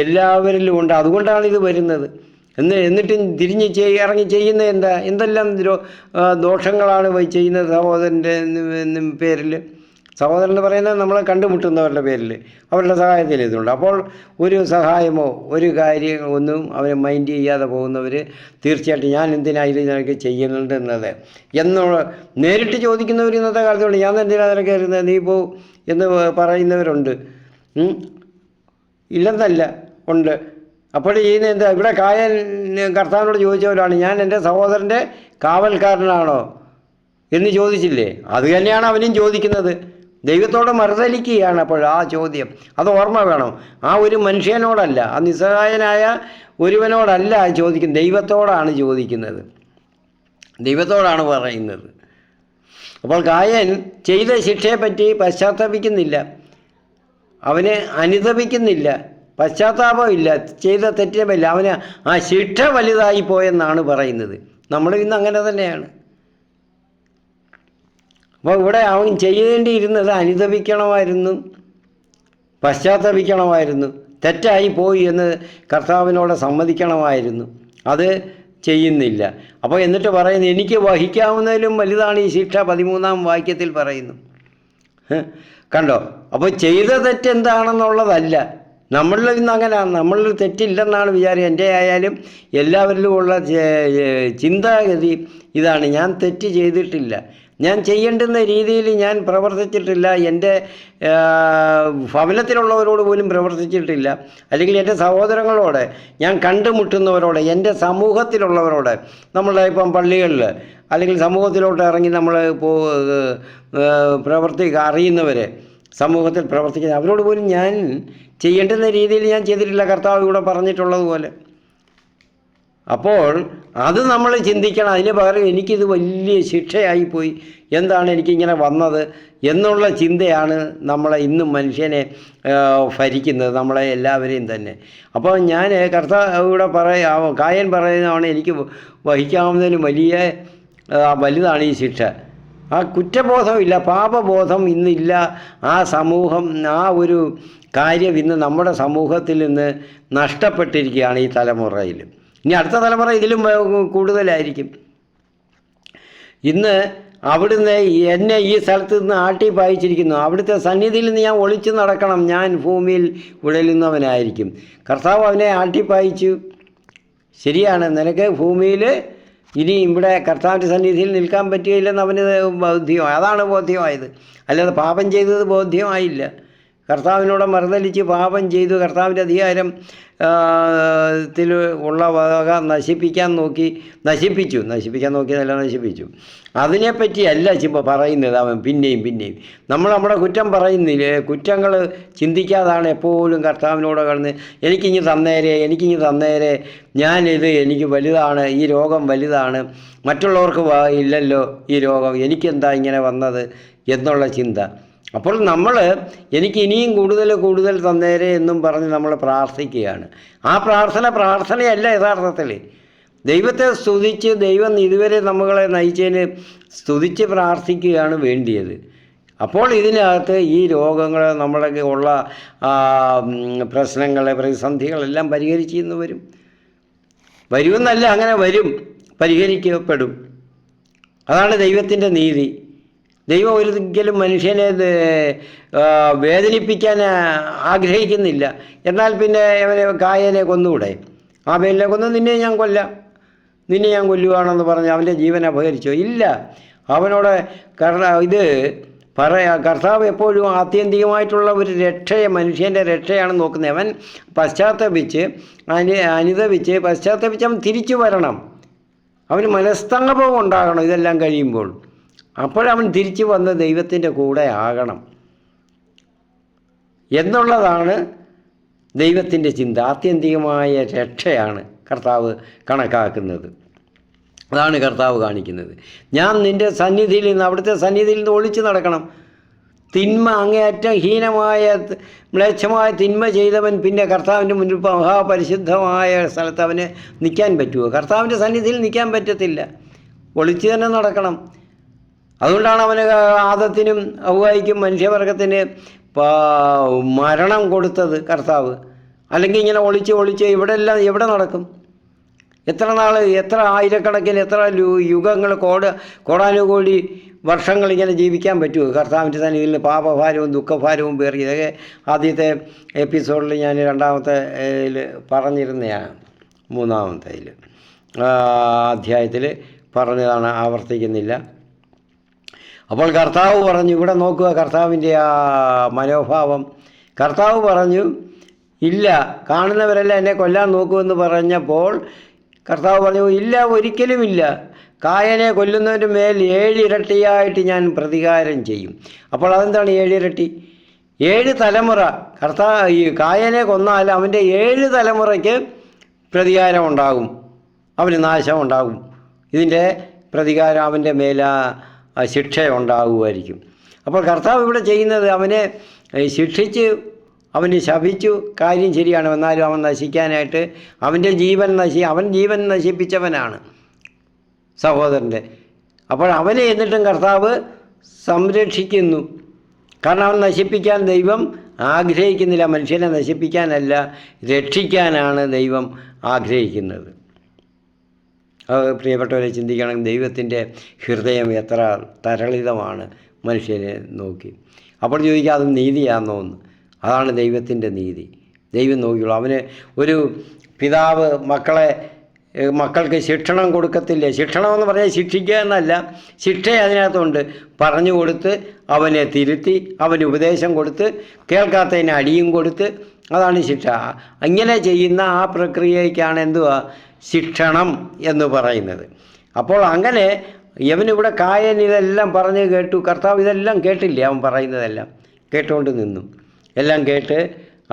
എല്ലാവരിലും ഉണ്ട്. അതുകൊണ്ടാണ് ഇത് വരുന്നത്. എന്നിട്ടും തിരിഞ്ഞ് ഇറങ്ങി ചെയ്യുന്നത് എന്തെല്ലാം ദോഷങ്ങളാണ് ചെയ്യുന്നത് സഹോദരൻ്റെ പേരിൽ. സഹോദരൻ എന്ന് പറയുന്നത് നമ്മളെ കണ്ടുമുട്ടുന്നവരുടെ പേരിൽ, അവരുടെ സഹായത്തിൽ ഇതുണ്ട്. അപ്പോൾ ഒരു സഹായമോ ഒരു കാര്യം ഒന്നും അവരെ മൈൻഡ് ചെയ്യാതെ പോകുന്നവർ തീർച്ചയായിട്ടും ഞാൻ എന്തിനാണ് ഇത് നിനക്ക് ചെയ്യുന്നുണ്ടെന്നത് നേരിട്ട് ചോദിക്കുന്നവർ ഇന്നത്തെ കാലത്തുണ്ട്. ഞാൻ എന്തിനാണ് നിനക്ക് കയറുന്നത്, നീ പോ എന്ന് പറയുന്നവരുണ്ട്. ഇല്ലെന്നല്ല, ഉണ്ട്. അപ്പോൾ ചെയ്യുന്നത് ഇവിടെ കായൻ കർത്താവിനോട് ചോദിച്ചവരാണ്, ഞാൻ എൻ്റെ സഹോദരൻ്റെ കാവൽക്കാരനാണോ എന്ന് ചോദിച്ചില്ലേ? അത് തന്നെയാണ് അവനും ചോദിക്കുന്നത്. ദൈവത്തോട് മറുതലിക്കുകയാണ് അപ്പോൾ ആ ചോദ്യം. അത് ഓർമ്മ വേണം. ആ ഒരു മനുഷ്യനോടല്ല, ആ നിസ്സഹായനായ ഒരുവനോടല്ല ചോദിക്കുന്നത്, ദൈവത്തോടാണ് ചോദിക്കുന്നത്, ദൈവത്തോടാണ് പറയുന്നത്. അപ്പോൾ കായൻ ചെയ്ത ശിക്ഷയെപ്പറ്റി പശ്ചാത്തപിക്കുന്നില്ല, അവന് അനുതപിക്കുന്നില്ല, പശ്ചാത്താപമില്ല, ചെയ്ത തെറ്റില്ല. അവന് ആ ശിക്ഷ വലുതായി പോയെന്നാണ് പറയുന്നത്. നമ്മൾ ഇന്ന് അങ്ങനെ തന്നെയാണ്. അപ്പോൾ ഇവിടെ അവൻ ചെയ്യേണ്ടിയിരുന്നത് അനുതപിക്കണമായിരുന്നു, പശ്ചാത്തപിക്കണമായിരുന്നു, തെറ്റായി പോയി എന്ന് കർത്താവിനോട് സമ്മതിക്കണമായിരുന്നു. അത് ചെയ്യുന്നില്ല. അപ്പോൾ എന്നിട്ട് പറയുന്നു, എനിക്ക് വഹിക്കാവുന്നതിലും വലുതാണ് ഈ ശിക്ഷ. 13-ാം വാക്യത്തിൽ പറയുന്നു. കണ്ടോ? അപ്പോൾ ചെയ്ത തെറ്റെന്താണെന്നുള്ളതല്ല. നമ്മളിൽ ഇന്ന് അങ്ങനെയാണ്. നമ്മളിൽ തെറ്റില്ലെന്നാണ് വിചാരം. എൻ്റെ ആയാലും എല്ലാവരിലും ഉള്ള ചിന്താഗതി ഇതാണ്, ഞാൻ തെറ്റ് ചെയ്തിട്ടില്ല, ഞാൻ ചെയ്യേണ്ടുന്ന രീതിയിൽ ഞാൻ പ്രവർത്തിച്ചിട്ടില്ല, എൻ്റെ ഭവനത്തിലുള്ളവരോട് പോലും പ്രവർത്തിച്ചിട്ടില്ല, അല്ലെങ്കിൽ എൻ്റെ സഹോദരങ്ങളോട്, ഞാൻ കണ്ടുമുട്ടുന്നവരോട്, എൻ്റെ സമൂഹത്തിലുള്ളവരോട്, നമ്മളുടെ ഇപ്പം പള്ളികളിൽ അല്ലെങ്കിൽ സമൂഹത്തിലോട്ട് ഇറങ്ങി നമ്മൾ അറിയുന്നവരെ, സമൂഹത്തിൽ പ്രവർത്തിക്കുന്ന അവരോട് പോലും ഞാൻ ചെയ്യേണ്ടുന്ന രീതിയിൽ ഞാൻ ചെയ്തിട്ടില്ല, കർത്താവ് ഇവിടെ പറഞ്ഞിട്ടുള്ളതുപോലെ. അപ്പോൾ അത് നമ്മൾ ചിന്തിക്കണം. അതിന് പകരം എനിക്കിത് വലിയ ശിക്ഷയായിപ്പോയി, എന്താണ് എനിക്കിങ്ങനെ വന്നത് എന്നുള്ള ചിന്തയാണ് നമ്മളെ ഇന്നും മനുഷ്യനെ ഭരിക്കുന്നത്, നമ്മളെ എല്ലാവരെയും തന്നെ. അപ്പോൾ ഞാൻ കർത്താവ് ഇവിടെ കായൻ പറയുന്നതാണ്, എനിക്ക് വഹിക്കാവുന്നതിലും വലുതാണ് ഈ ശിക്ഷ. ആ കുറ്റബോധമില്ല, പാപബോധം ഇന്നില്ല. ആ സമൂഹം, ആ ഒരു കാര്യം ഇന്ന് നമ്മുടെ സമൂഹത്തിൽ നിന്ന് നഷ്ടപ്പെട്ടിരിക്കുകയാണ് ഈ തലമുറയിൽ. ഇനി അടുത്ത തലമുറ ഇതിലും കൂടുതലായിരിക്കും. ഇന്ന് അവിടുന്ന് എന്നെ ഈ സ്ഥലത്ത് നിന്ന് ആട്ടി പായിച്ചിരിക്കുന്നു, അവിടുത്തെ സന്നിധിയിൽ നിന്ന് ഞാൻ ഒളിച്ചു നടക്കണം, ഞാൻ ഭൂമിയിൽ ഉഴലുന്നവനായിരിക്കും. കർത്താവ് അവനെ ആട്ടിപ്പായിച്ചു. ശരിയാണ്, നിനക്ക് ഭൂമിയിൽ ഇനി ഇവിടെ കർത്താവിൻ്റെ സന്നിധിയിൽ നിൽക്കാൻ പറ്റുകയില്ലെന്ന് അവന് ബോധ്യമായി. അതാണ് ബോധ്യമായത്, അല്ലാതെ പാപം ചെയ്തത് ബോധ്യമായില്ല. കർത്താവിനോട് മറുതലിച്ച് പാപം ചെയ്തു, കർത്താവിൻ്റെ അധികാരം ത്തിൽ ഉള്ള വക നശിപ്പിക്കാൻ നോക്കിയതല്ല. അതിനെപ്പറ്റിയല്ല പറയുന്നത് അവൻ പിന്നെയും. നമ്മൾ നമ്മുടെ കുറ്റം പറയുന്നില്ലേ, കുറ്റങ്ങൾ ചിന്തിക്കാതാണ് എപ്പോഴും കർത്താവിനോട് കടന്ന് എനിക്കിങ്ങ് തന്നേരെ, എനിക്ക് വലുതാണ്, ഈ രോഗം വലുതാണ്, മറ്റുള്ളവർക്ക് ഇല്ലല്ലോ ഈ രോഗം, എനിക്കെന്താ ഇങ്ങനെ വന്നത് എന്നുള്ള ചിന്ത. അപ്പോൾ നമ്മൾ എനിക്ക് ഇനിയും കൂടുതൽ തന്നേരെ എന്നും പറഞ്ഞ് നമ്മൾ പ്രാർത്ഥിക്കുകയാണ്. ആ പ്രാർത്ഥനയല്ല യഥാർത്ഥത്തിൽ. ദൈവത്തെ സ്തുതിച്ച്, ദൈവം ഇതുവരെ നമ്മളെ നയിച്ചതിന് സ്തുതിച്ച് പ്രാർത്ഥിക്കുകയാണ് വേണ്ടിയത്. അപ്പോൾ ഇതിനകത്ത് ഈ രോഗങ്ങൾ, നമ്മളൊക്കെ ഉള്ള പ്രശ്നങ്ങൾ, പ്രതിസന്ധികളെല്ലാം പരിഹരിച്ചെന്ന് വരുമെന്നല്ല, അങ്ങനെ വരും. പരിഹരിക്കപ്പെടും. അതാണ് ദൈവത്തിൻ്റെ നീതി. ദൈവം ഒരിക്കലും മനുഷ്യനെ വേദനിപ്പിക്കാൻ ആഗ്രഹിക്കുന്നില്ല. എന്നാൽ പിന്നെ അവനെ കായനെ കൊന്നുകൂടെ? ആബേലിനെ കൊന്നു, നിന്നെ ഞാൻ കൊല്ലാം, നിന്നെ ഞാൻ കൊല്ലുകയാണെന്ന് പറഞ്ഞ് അവൻ്റെ ജീവൻ അപഹരിച്ചോ? ഇല്ല. അവനോട് കർത്താവ് എപ്പോഴും ആത്യന്തികമായിട്ടുള്ള ഒരു രക്ഷയെ, മനുഷ്യൻ്റെ രക്ഷയാണ് നോക്കുന്നത്. അവൻ പശ്ചാത്തപിച്ച് പശ്ചാത്തപിച്ച് അവൻ തിരിച്ചു വരണം. അവന് മനസ്താപം ഉണ്ടാകണം ഇതെല്ലാം കഴിയുമ്പോൾ. അപ്പോഴവൻ തിരിച്ചു വന്ന് ദൈവത്തിൻ്റെ കൂടെ ആകണം എന്നുള്ളതാണ് ദൈവത്തിൻ്റെ ചിന്ത. ആത്യന്തികമായ രക്ഷയാണ് കർത്താവ് കണക്കാക്കുന്നത്. അതാണ് കർത്താവ് കാണിക്കുന്നത്. ഞാൻ നിൻ്റെ സന്നിധിയിൽ നിന്ന്, അവിടുത്തെ സന്നിധിയിൽ നിന്ന് ഒളിച്ചു നടക്കണം. തിന്മ, അങ്ങേയറ്റം ഹീനമായ മ്ലേച്ഛമായ തിന്മ ചെയ്തവൻ പിന്നെ കർത്താവിൻ്റെ മുന്നിൽ മഹാപരിശുദ്ധമായ സ്ഥലത്ത് അവന് നിൽക്കാൻ പറ്റുമോ? കർത്താവിൻ്റെ സന്നിധിയിൽ നിൽക്കാൻ പറ്റത്തില്ല. ഒളിച്ചു തന്നെ നടക്കണം. അതുകൊണ്ടാണ് അവന് ആദത്തിനും ഹവ്വായ്ക്കും മനുഷ്യവർഗത്തിന് മരണം കൊടുത്തത് കർത്താവ്. അല്ലെങ്കിൽ ഇങ്ങനെ ഒളിച്ച് എവിടെ നടക്കും? എത്ര നാൾ, എത്ര ആയിരക്കണക്കിന്, എത്ര യുഗങ്ങൾ, കോടാനുകോടി വർഷങ്ങൾ ഇങ്ങനെ ജീവിക്കാൻ പറ്റുമോ കർത്താവിൻ്റെ സന്നിധിയിൽ? പാപഭാരവും ദുഃഖഭാരവും പേറി. ഇതൊക്കെ ആദ്യത്തെ എപ്പിസോഡിൽ ഞാൻ രണ്ടാമത്തെ പറഞ്ഞിരുന്നതാണ്. മൂന്നാമത്തെ അധ്യായത്തിൽ പറഞ്ഞതാണ്, ആവർത്തിക്കുന്നില്ല. അപ്പോൾ കർത്താവ് പറഞ്ഞു, ഇവിടെ നോക്കുക കർത്താവിൻ്റെ ആ മനോഭാവം. കർത്താവ് പറഞ്ഞു, ഇല്ല, കാണുന്നവരെല്ലാം എന്നെ കൊല്ലാൻ നോക്കുമെന്ന് പറഞ്ഞപ്പോൾ കർത്താവ് പറഞ്ഞു, ഇല്ല, ഒരിക്കലുമില്ല. കായനെ കൊല്ലുന്നവൻ്റെ മേൽ 7 ഇരട്ടിയായിട്ട് ഞാൻ പ്രതികാരം ചെയ്യും. അപ്പോൾ അതെന്താണ് 7 ഇരട്ടി? 7 തലമുറ. ഈ കായനെ കൊന്നാൽ അവൻ്റെ 7 തലമുറയ്ക്ക് പ്രതികാരം ഉണ്ടാകും, അവന് നാശം ഉണ്ടാകും. ഇതിൻ്റെ പ്രതികാരം അവൻ്റെ മേൽ ശിക്ഷ ഉണ്ടാകുമായിരിക്കും. അപ്പോൾ കർത്താവ് ഇവിടെ ചെയ്യുന്നത്, അവനെ ശിക്ഷിച്ച്, അവന് ശപിച്ചു, കാര്യം ശരിയാണ്. എന്നാലും അവൻ നശിക്കാനായിട്ട് അവൻ ജീവൻ നശിപ്പിച്ചവനാണ് സഹോദരൻ്റെ. അപ്പോൾ അവനെ എന്നിട്ടും കർത്താവ് സംരക്ഷിക്കുന്നു. കാരണം അവൻ നശിപ്പിക്കാൻ ദൈവം ആഗ്രഹിക്കുന്നില്ല. മനുഷ്യനെ നശിപ്പിക്കാനല്ല, രക്ഷിക്കാനാണ് ദൈവം ആഗ്രഹിക്കുന്നത്. പ്രിയപ്പെട്ടവരെ, ചിന്തിക്കണം, ദൈവത്തിൻ്റെ ഹൃദയം എത്ര തരളിതമാണ് മനുഷ്യനെ നോക്കി. അപ്പോൾ ചോദിക്കുക, അത് നീതിയാണെന്നോ എന്ന്? അതാണ് ദൈവത്തിൻ്റെ നീതി. ദൈവം നോക്കിയുള്ളൂ. അവന് ഒരു പിതാവ് മക്കൾക്ക് ശിക്ഷണം കൊടുക്കത്തില്ലേ? ശിക്ഷണമെന്ന് പറഞ്ഞാൽ ശിക്ഷിക്കുക എന്നല്ല, ശിക്ഷ അതിനകത്തുണ്ട്. പറഞ്ഞു കൊടുത്ത്, അവനെ തിരുത്തി, അവന് ഉപദേശം കൊടുത്ത്, കേൾക്കാത്തതിന് അടിയും കൊടുത്ത്, അതാണ് ശിക്ഷ. അങ്ങനെ ചെയ്യുന്ന ആ പ്രക്രിയയ്ക്കാണ് എന്തുവാ ശിക്ഷണം എന്ന് പറയുന്നത്. അപ്പോൾ അങ്ങനെ ഇവനിവിടെ കായൻ ഇതെല്ലാം പറഞ്ഞ് കേട്ടു. കർത്താവ് ഇതെല്ലാം കേട്ടില്ലേ? അവൻ പറയുന്നതെല്ലാം കേട്ടുകൊണ്ട് നിന്നു. എല്ലാം കേട്ട്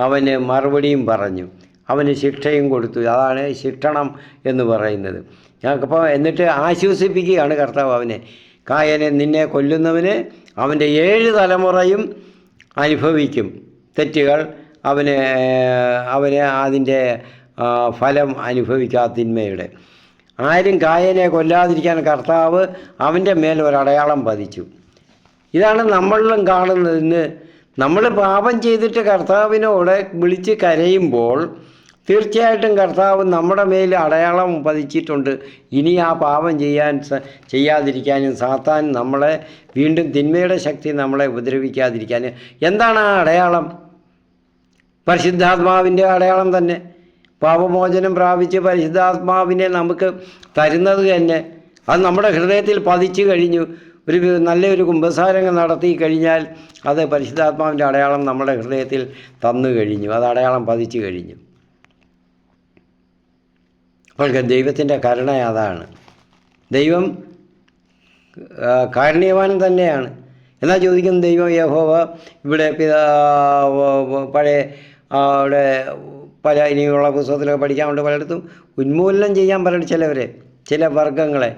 അവന് മറുപടിയും പറഞ്ഞു, അവന് ശിക്ഷയും കൊടുത്തു. അതാണ് ശിക്ഷണം എന്ന് പറയുന്നത്. ഞങ്ങൾക്കപ്പോൾ എന്നിട്ട് ആശ്വസിപ്പിക്കുകയാണ് കർത്താവ് അവനെ. കായനെ, നിന്നെ കൊല്ലുന്നവന് അവൻ്റെ 7 തലമുറയും അനുഭവിക്കും തെറ്റുകൾ. അവന് അതിൻ്റെ ഫലം അനുഭവിക്കാത്ത തിന്മയുടെ. ആരും കായനെ കൊല്ലാതിരിക്കാൻ കർത്താവ് അവൻ്റെ മേൽ ഒരടയാളം പതിച്ചു. ഇതാണ് നമ്മളിലും കാണുന്നത്. ഇന്ന് നമ്മൾ പാപം ചെയ്തിട്ട് കർത്താവിനോട് വിളിച്ച് കരയുമ്പോൾ തീർച്ചയായിട്ടും കർത്താവ് നമ്മുടെ മേൽ അടയാളം പതിച്ചിട്ടുണ്ട്. ഇനി ആ പാപം ചെയ്യാതിരിക്കാനും സാത്താൻ നമ്മളെ വീണ്ടും തിന്മയുടെ ശക്തി നമ്മളെ ഉപദ്രവിക്കാതിരിക്കാനും. എന്താണ് ആ അടയാളം? പരിശുദ്ധാത്മാവിൻ്റെ അടയാളം തന്നെ. പാപമോചനം പ്രാപിച്ച് പരിശുദ്ധാത്മാവിനെ നമുക്ക് തരുന്നത് തന്നെ. അത് നമ്മുടെ ഹൃദയത്തിൽ പതിച്ചു കഴിഞ്ഞു. നല്ലൊരു കുമ്പസാരം നടത്തി കഴിഞ്ഞാൽ അത് പരിശുദ്ധാത്മാവിൻ്റെ അടയാളം നമ്മുടെ ഹൃദയത്തിൽ തന്നു കഴിഞ്ഞു. അത് അടയാളം പതിച്ചു കഴിഞ്ഞു. അപ്പോൾ ദൈവത്തിൻ്റെ കരുണ അതാണ്. ദൈവം കാരുണ്യവാൻ തന്നെയാണ്. എന്നാൽ ചോദിക്കും, ദൈവം യഹോവ ഇവിടെ പഴയ അവിടെ പല ഇനിയുള്ള പുസ്തകത്തിലൊക്കെ പഠിക്കാൻ വേണ്ടി പലയിടത്തും ഉന്മൂലനം ചെയ്യാൻ ചിലവരെ, ചില വർഗങ്ങളെ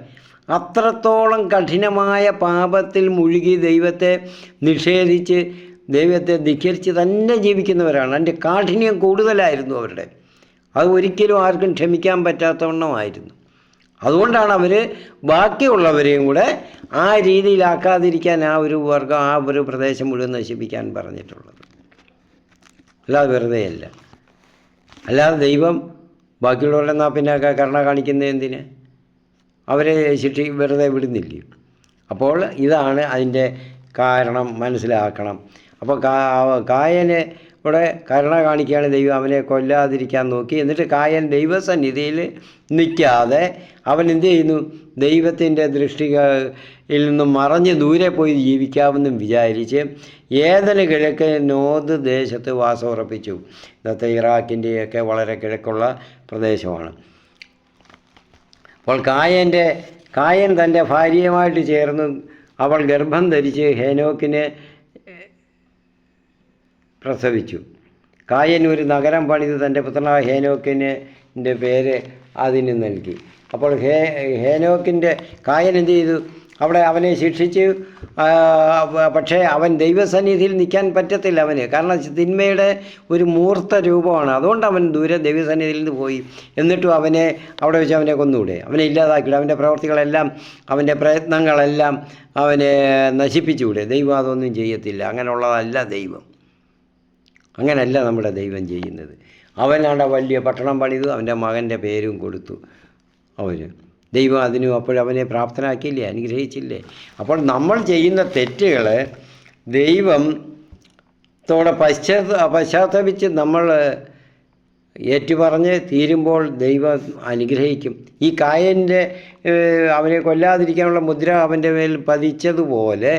അത്രത്തോളം കഠിനമായ പാപത്തിൽ മുഴുകി ദൈവത്തെ നിഷേധിച്ച് ദൈവത്തെ ധിക്കരിച്ച് തന്നെ ജീവിക്കുന്നവരാണ്. അതിൻ്റെ കാഠിന്യം കൂടുതലായിരുന്നു അവരുടെ. അത് ഒരിക്കലും ആർക്കും ക്ഷമിക്കാൻ പറ്റാത്തവണ്ണമായിരുന്നു. അതുകൊണ്ടാണ് അവർ ബാക്കിയുള്ളവരെയും കൂടെ ആ രീതിയിലാക്കാതിരിക്കാൻ ആ ഒരു വർഗം, ആ ഒരു പ്രദേശം മുഴുവൻ നശിപ്പിക്കാൻ പറഞ്ഞിട്ടുള്ളത്. അല്ലാതെ വെറുതെയല്ല. അല്ലാതെ ദൈവം ബാക്കിയുള്ളവരുടെ പിന്നെ കരുണ കാണിക്കുന്നത് എന്തിന്? അവരെ വെറുതെ വിടുന്നില്ലേ? അപ്പോൾ ഇതാണ് അതിൻ്റെ കാരണം, മനസ്സിലാക്കണം. അപ്പോൾ കായന് ഇവിടെ കരുണ കാണിക്കുകയാണ് ദൈവം, അവനെ കൊല്ലാതിരിക്കാൻ നോക്കി. എന്നിട്ട് കായൻ ദൈവസന്നിധിയിൽ നിൽക്കാതെ അവൻ എന്ത് ചെയ്യുന്നു? ദൈവത്തിൻ്റെ ദൃഷ്ടിയിൽ നിന്നും മറഞ്ഞ് ദൂരെ പോയി ജീവിക്കാമെന്നും വിചാരിച്ച് ഏദന് കിഴക്ക് നോദ് ദേശത്ത് വാസം ഉറപ്പിച്ചു. ഇന്നത്തെ ഇറാഖിൻ്റെയൊക്കെ വളരെ കിഴക്കുള്ള പ്രദേശമാണ്. അപ്പോൾ കായൻ തൻ്റെ ഭാര്യയുമായിട്ട് ചേർന്ന് അവൾ ഗർഭം ധരിച്ച് ഹേനോക്കിനെ പ്രസവിച്ചു. കായൻ ഒരു നഗരം പണിത് തൻ്റെ പുത്രനായ ഹേനോക്കിൻ്റെ പേര് അതിന് നൽകി. അപ്പോൾ കായൻ എന്ത് ചെയ്തു? അവിടെ അവനെ ശിക്ഷിച്ച്. പക്ഷേ അവൻ ദൈവസന്നിധിയിൽ നിൽക്കാൻ പറ്റത്തില്ല അവന്, കാരണം തിന്മയുടെ ഒരു മൂർത്ത രൂപമാണ്. അതുകൊണ്ട് അവൻ ദൂരെ ദൈവസന്നിധിയിൽ നിന്ന് പോയി. എന്നിട്ടും അവിടെ വെച്ച് അവനെ കൊന്നുകൂടെ? അവനെ ഇല്ലാതാക്കിവിടെ. അവൻ്റെ പ്രവർത്തികളെല്ലാം, അവൻ്റെ പ്രയത്നങ്ങളെല്ലാം അവനെ നശിപ്പിച്ചുകൂടെ? ദൈവം അതൊന്നും ചെയ്യത്തില്ല. അങ്ങനെയുള്ളതല്ല ദൈവം. അങ്ങനെയല്ല നമ്മുടെ ദൈവം ചെയ്യുന്നത്. അവനാണ് വലിയ പട്ടണം പണിതു, അവൻ്റെ മകൻ്റെ പേരും കൊടുത്തു അവന്. ദൈവം അതിനും അപ്പോഴവനെ പ്രാപ്തനാക്കിയില്ലേ, അനുഗ്രഹിച്ചില്ലേ? അപ്പോൾ നമ്മൾ ചെയ്യുന്ന തെറ്റുകൾ ദൈവത്തോടെ പശ്ചാത്തപിച്ച് നമ്മൾ ഏറ്റുപറഞ്ഞ് തീരുമ്പോൾ ദൈവം അനുഗ്രഹിക്കും. ഈ കായൻ്റെ അവനെ കൊല്ലാതിരിക്കാനുള്ള മുദ്ര അവൻ്റെ മേൽ പതിച്ചതുപോലെ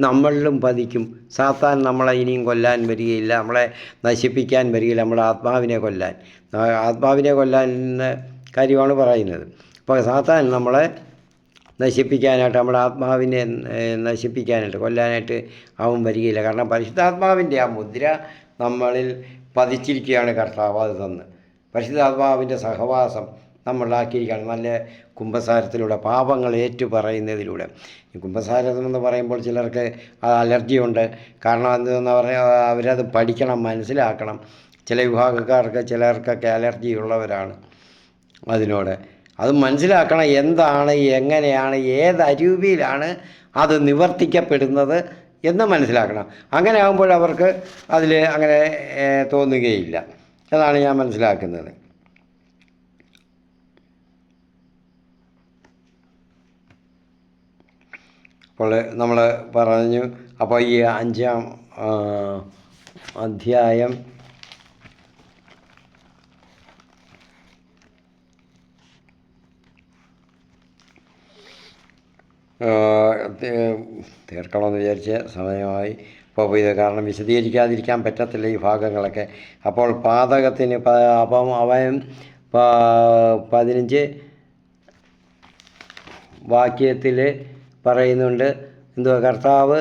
നമ്മളിലും പതിക്കും. സാത്താൻ നമ്മളെ ഇനിയും കൊല്ലാൻ വരികയില്ല, നമ്മളെ നശിപ്പിക്കാൻ വരികയില്ല, നമ്മുടെ ആത്മാവിനെ കൊല്ലാൻ എന്ന കാര്യമാണ് പറയുന്നത്. അപ്പോൾ സാത്താൻ നമ്മളെ നശിപ്പിക്കാനായിട്ട്, നമ്മുടെ ആത്മാവിനെ നശിപ്പിക്കാനായിട്ട്, കൊല്ലാനായിട്ട് അവൻ വരികയില്ല. കാരണം പരിശുദ്ധാത്മാവിൻ്റെ ആ മുദ്ര നമ്മളിൽ പതിച്ചിരിക്കുകയാണ് കർത്താവ് അത് തന്ന്. പരിശുദ്ധാത്മാവിൻ്റെ സഹവാസം നമ്മളാക്കിയിരിക്കുകയാണ് നല്ല കുമ്പസാരത്തിലൂടെ, പാപങ്ങൾ ഏറ്റുപറയുന്നതിലൂടെ. ഈ കുമ്പസാരം എന്ന് പറയുമ്പോൾ ചിലർക്ക് അലർജിയുണ്ട്. കാരണം എന്തെന്ന് പറഞ്ഞാൽ അവരത് പഠിക്കണം, മനസ്സിലാക്കണം. ചില വിഭാഗക്കാർക്ക്, ചിലർക്കൊക്കെ അലർജി ഉള്ളവരാണ് അതിനോട്. അത് മനസ്സിലാക്കണം, എന്താണ്, എങ്ങനെയാണ്, ഏത് അരൂപിയിലാണ് അത് നിവർത്തിക്കപ്പെടുന്നത് എന്ന് മനസ്സിലാക്കണം. അങ്ങനെ ആകുമ്പോൾ അവർക്ക് അതിൽ അങ്ങനെ തോന്നുകയില്ല എന്നാണ് ഞാൻ മനസ്സിലാക്കുന്നത്. അപ്പോൾ നമ്മൾ പറഞ്ഞു. അപ്പോൾ ഈ 5-ാം അധ്യായം തീർക്കണമെന്ന് വിചാരിച്ച സമയമായി പോയത്. കാരണം വിശദീകരിക്കാതിരിക്കാൻ പറ്റത്തില്ല ഈ ഭാഗങ്ങളൊക്കെ. അപ്പോൾ പാതകത്തിന് അപ്പം അവൻ 15 വാക്യത്തിൽ പറയുന്നുണ്ട്, എന്തുവാ? കർത്താവ്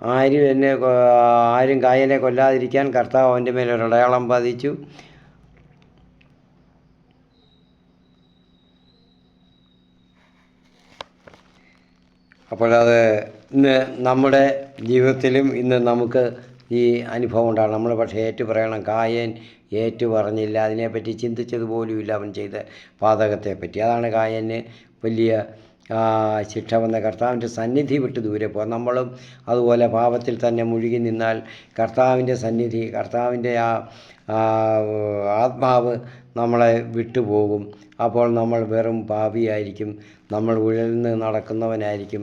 ആരും കായനെ കൊല്ലാതിരിക്കാൻ കർത്താവ് അവൻ്റെ മേലൊരടയാളം പതിച്ചു. അപ്പോൾ അത് ഇന്ന് നമ്മുടെ ജീവിതത്തിലും ഇന്ന് നമുക്ക് ഈ അനുഭവം ഉണ്ടാകണം. നമ്മൾ പക്ഷേ പറയണം, കായൻ പറഞ്ഞില്ല, അതിനെപ്പറ്റി ചിന്തിച്ചതുപോലുമില്ല അവൻ ചെയ്ത പാതകത്തെപ്പറ്റി. അതാണ് കായന് വലിയ ശിക്ഷ വന്ന. കർത്താവിൻ്റെ സന്നിധി വിട്ട് ദൂരെ പോകാം. നമ്മളും അതുപോലെ പാപത്തിൽ തന്നെ മുഴുകി നിന്നാൽ കർത്താവിൻ്റെ സന്നിധി, കർത്താവിൻ്റെ ആത്മാവ് നമ്മളെ വിട്ടുപോകും. അപ്പോൾ നമ്മൾ വെറും പാപിയായിരിക്കും, നമ്മൾ ഉഴൽന്ന് നടക്കുന്നവനായിരിക്കും.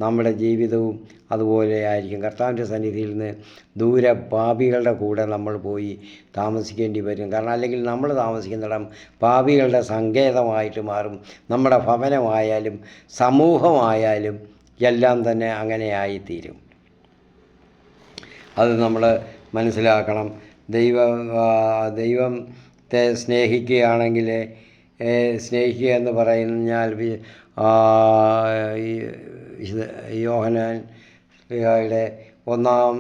നമ്മുടെ ജീവിതവും അതുപോലെ ആയിരിക്കും. കർത്താവിൻ്റെ സന്നിധിയിൽ നിന്ന് ദൂരെ പാപികളുടെ കൂടെ നമ്മൾ പോയി താമസിക്കേണ്ടി വരും. കാരണം അല്ലെങ്കിൽ നമ്മൾ താമസിക്കുന്നിടം പാപികളുടെ സങ്കേതമായിട്ട് മാറും. നമ്മുടെ ഭവനമായാലും സമൂഹമായാലും എല്ലാം തന്നെ അങ്ങനെയായിത്തീരും. അത് നമ്മൾ മനസ്സിലാക്കണം. ദൈവത്തെ സ്നേഹിക്കുക എന്ന് പറഞ്ഞാൽ യോഹന്നാൻ്റെ 1-ാം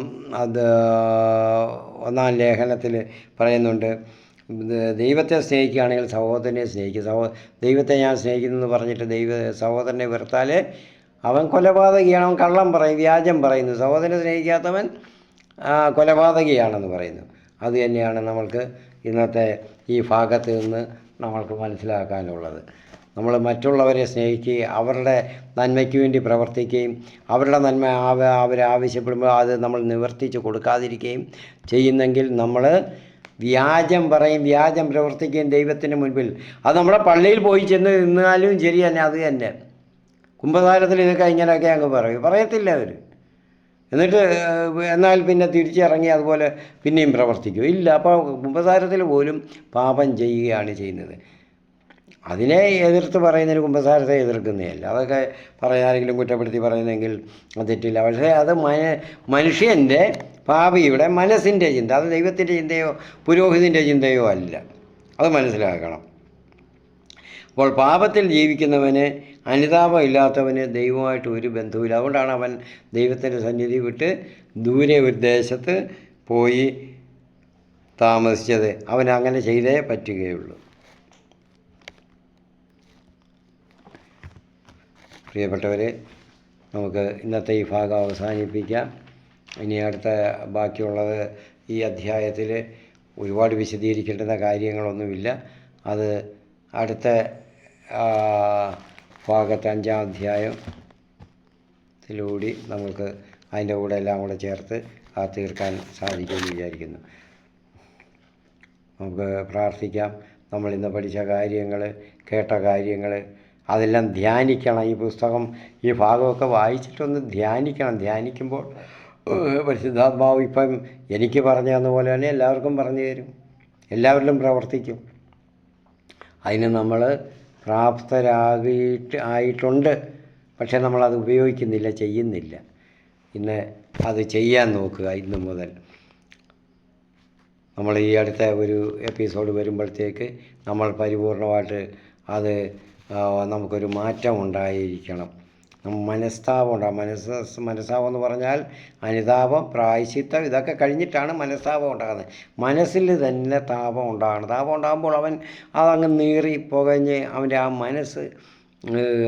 ലേഖനത്തിൽ പറയുന്നുണ്ട്, ദൈവത്തെ സ്നേഹിക്കുകയാണെങ്കിൽ സഹോദരനെ സ്നേഹിക്കുക. ദൈവത്തെ ഞാൻ സ്നേഹിക്കുന്നു പറഞ്ഞിട്ട് സഹോദരനെ വെറുത്താൽ അവൻ കൊലപാതകിയാണ്, അവൻ കള്ളം പറയും, വ്യാജം പറയുന്നു. സഹോദരനെ സ്നേഹിക്കാത്തവൻ കൊലപാതകിയാണെന്ന് പറയുന്നു. അത് തന്നെയാണ് നമ്മൾക്ക് ഇന്നത്തെ ഈ ഭാഗത്ത് നിന്ന് നമ്മൾക്ക് മനസ്സിലാക്കാനുള്ളത്. നമ്മൾ മറ്റുള്ളവരെ സ്നേഹിക്കുകയും അവരുടെ നന്മയ്ക്ക് വേണ്ടി പ്രവർത്തിക്കുകയും അവരുടെ നന്മ അവരാവശ്യപ്പെടുമ്പോൾ അത് നമ്മൾ നിവർത്തിച്ച് കൊടുക്കാതിരിക്കുകയും ചെയ്യുന്നെങ്കിൽ നമ്മൾ വ്യാജം പറയും, വ്യാജം പ്രവർത്തിക്കുകയും ദൈവത്തിന് മുൻപിൽ. അത് നമ്മുടെ പള്ളിയിൽ പോയി ചെന്ന് നിന്നാലും ശരി തന്നെ, അത് തന്നെ. കുംഭസാരത്തിൽ ഇതൊക്കെ ഇങ്ങനെയൊക്കെ അങ്ങ് പറയത്തില്ല അവർ. എന്നിട്ട് എന്നാൽ പിന്നെ തിരിച്ചിറങ്ങി അതുപോലെ പിന്നെയും പ്രവർത്തിക്കും. ഇല്ല. അപ്പോൾ കുംഭസാരത്തിൽ പോലും പാപം ചെയ്യുകയാണ് ചെയ്യുന്നത്. അതിനെ എതിർത്ത് പറയുന്നതിന് കുംഭസാരത്തെ എതിർക്കുന്നതല്ല. അതൊക്കെ പറയാരെങ്കിലും കുറ്റപ്പെടുത്തി പറയുന്നെങ്കിൽ അത് തെറ്റില്ല. പക്ഷേ അത് മനുഷ്യൻ്റെ പാപിയുടെ മനസ്സിൻ്റെ ചിന്ത, അത് ദൈവത്തിൻ്റെ ചിന്തയോ പുരോഹിതൻ്റെ ചിന്തയോ അല്ല. അത് മനസ്സിലാക്കണം. അപ്പോൾ പാപത്തിൽ ജീവിക്കുന്നവന്, അനുതാപം ഇല്ലാത്തവന് ദൈവമായിട്ട് ഒരു ബന്ധവുമില്ല. അതുകൊണ്ടാണ് അവൻ ദൈവത്തിൻ്റെ സന്നിധി വിട്ട് ദൂരെ ഒരു ദേശത്ത് പോയി താമസിച്ചത്. അവൻ അങ്ങനെ ചെയ്തേ പറ്റുകയുള്ളൂ. പ്രിയപ്പെട്ടവരെ, നമുക്ക് ഇന്നത്തെ ഈ ഭാഗം അവസാനിപ്പിക്കാം. ഇനി അടുത്ത ബാക്കിയുള്ളത് ഈ അധ്യായത്തിൽ ഒരുപാട് വിശദീകരിക്കേണ്ടുന്ന കാര്യങ്ങളൊന്നുമില്ല. അത് അടുത്ത ഭാഗത്ത് 5-ാം അധ്യായത്തിലൂടെ നമുക്ക് അതിൻ്റെ കൂടെ എല്ലാം കൂടെ ചേർത്ത് തീർക്കാൻ സാധിക്കുമെന്ന് വിചാരിക്കുന്നു. നമുക്ക് പ്രാർത്ഥിക്കാം. നമ്മളിന്ന് പഠിച്ച കാര്യങ്ങൾ, കേട്ട കാര്യങ്ങൾ അതെല്ലാം ധ്യാനിക്കണം. ഈ പുസ്തകം, ഈ ഭാഗമൊക്കെ വായിച്ചിട്ടൊന്ന് ധ്യാനിക്കണം. ധ്യാനിക്കുമ്പോൾ പരിശുദ്ധാത്മാവ് ഇപ്പം എനിക്ക് പറഞ്ഞു തന്ന പോലെ തന്നെ എല്ലാവർക്കും പറഞ്ഞു തരും, എല്ലാവരിലും പ്രവർത്തിക്കും. അതിന് നമ്മൾ ആയിട്ടുണ്ട്. പക്ഷേ നമ്മളത് ഉപയോഗിക്കുന്നില്ല, ചെയ്യുന്നില്ല. ഇന്ന് അത് ചെയ്യാൻ നോക്കുക. ഇന്ന് മുതൽ നമ്മൾ ഈ അടുത്ത ഒരു എപ്പിസോഡ് വരുമ്പോഴത്തേക്ക് നമ്മൾ പരിപൂർണമായിട്ട് അത് നമുക്കൊരു മാറ്റം ഉണ്ടായിരിക്കണം. മനസ്താപം ഉണ്ടാകും. മനസ്താപം എന്ന് പറഞ്ഞാൽ അനുതാപം, പ്രായശ്ചിത്തം ഇതൊക്കെ കഴിഞ്ഞിട്ടാണ് മനസ്താപം ഉണ്ടാകുന്നത്. മനസ്സിൽ തന്നെ താപം ഉണ്ടാകണം. താപം ഉണ്ടാകുമ്പോൾ അവൻ അതങ്ങ് നീറി പുകഞ്ഞ് അവൻ്റെ ആ മനസ്സ്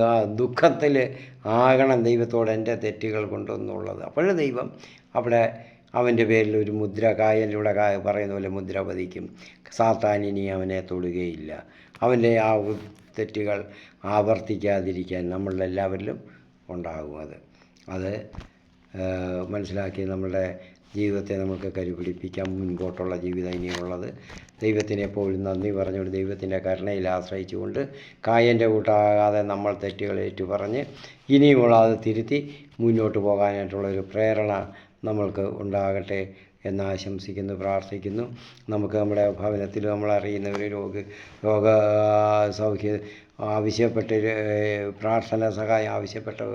ആ ദുഃഖത്തിൽ ആകണം ദൈവത്തോട് എൻ്റെ തെറ്റുകൾ കൊണ്ടെന്നുള്ളത്. അപ്പോഴും ദൈവം അവിടെ അവൻ്റെ പേരിൽ ഒരു മുദ്ര, കായലിലൂടെ പറയുന്ന പോലെ മുദ്ര പതിക്കും. സാത്താനിനി അവനെ തൊടുകയില്ല. അവൻ്റെ ആ തെറ്റുകൾ ആവർത്തിക്കാതിരിക്കാൻ നമ്മളെല്ലാവരിലും ഉണ്ടാകും. അത് മനസ്സിലാക്കി നമ്മളുടെ ജീവിതത്തെ നമുക്ക് കരുപിടിപ്പിക്കാം. മുൻപോട്ടുള്ള ജീവിതം ഇനിയുള്ളത് ദൈവത്തിന് എപ്പോഴും നന്ദി പറഞ്ഞുകൊണ്ട്, ദൈവത്തിൻ്റെ കരുണയിൽ ആശ്രയിച്ചുകൊണ്ട്, കായൻ്റെ കൂട്ടാകാതെ നമ്മൾ തെറ്റുകൾ ഏറ്റുപറഞ്ഞ് ഇനിയുമുള്ള അത് തിരുത്തി മുന്നോട്ട് പോകാനായിട്ടുള്ളൊരു പ്രേരണ നമ്മൾക്ക് ഉണ്ടാകട്ടെ എന്ന് ആശംസിക്കുന്നു, പ്രാർത്ഥിക്കുന്നു. നമുക്ക് നമ്മുടെ ഭവനത്തിൽ നമ്മളറിയുന്നവർ രോഗ സൗഖ്യ ആവശ്യപ്പെട്ട് പ്രാർത്ഥന സഹായം ആവശ്യപ്പെട്ട്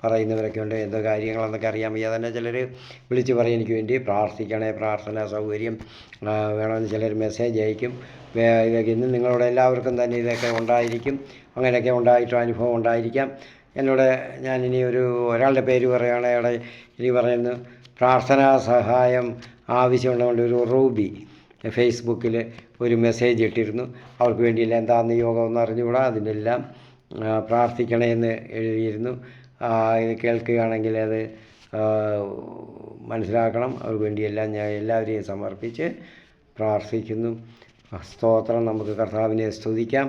പറയുന്നവരൊക്കെ ഉണ്ട്. എന്തോ കാര്യങ്ങളെന്നൊക്കെ അറിയാൻ വയ്യ തന്നെ ചിലർ വിളിച്ച് പറയും എനിക്ക് വേണ്ടി പ്രാർത്ഥിക്കണേ, പ്രാർത്ഥനാ സൗകര്യം വേണമെന്ന് ചിലർ മെസ്സേജ് അയക്കും. ഇതൊക്കെ ഇന്ന് നിങ്ങളോട് എല്ലാവർക്കും തന്നെ ഇതൊക്കെ ഉണ്ടായിരിക്കും. അങ്ങനെയൊക്കെ ഉണ്ടായിട്ടും അനുഭവം ഉണ്ടായിരിക്കാം. എന്നോട് ഞാനിനി ഒരാളുടെ പേര് പറയുകയാണ്. അയാളെ ഇനി പറയുന്നു പ്രാർത്ഥനാ സഹായം ആവശ്യമുള്ളതുകൊണ്ട് ഒരു റൂബി ഫേസ്ബുക്കിൽ ഒരു മെസ്സേജ് ഇട്ടിരുന്നു. അവർക്ക് വേണ്ടിയില്ല എന്താണെന്ന് യോഗമെന്ന് അറിഞ്ഞുകൂടാ. അതിനെല്ലാം പ്രാർത്ഥിക്കണേ എന്ന് എഴുതിയിരുന്നു. ഇത് കേൾക്കുകയാണെങ്കിൽ അത് മനസ്സിലാക്കണം. അവർക്ക് വേണ്ടിയെല്ലാം ഞാൻ എല്ലാവരെയും സമർപ്പിച്ച് പ്രാർത്ഥിക്കുന്നു. സ്തോത്രം. നമുക്ക് കർത്താവിനെ സ്തുതിക്കാം.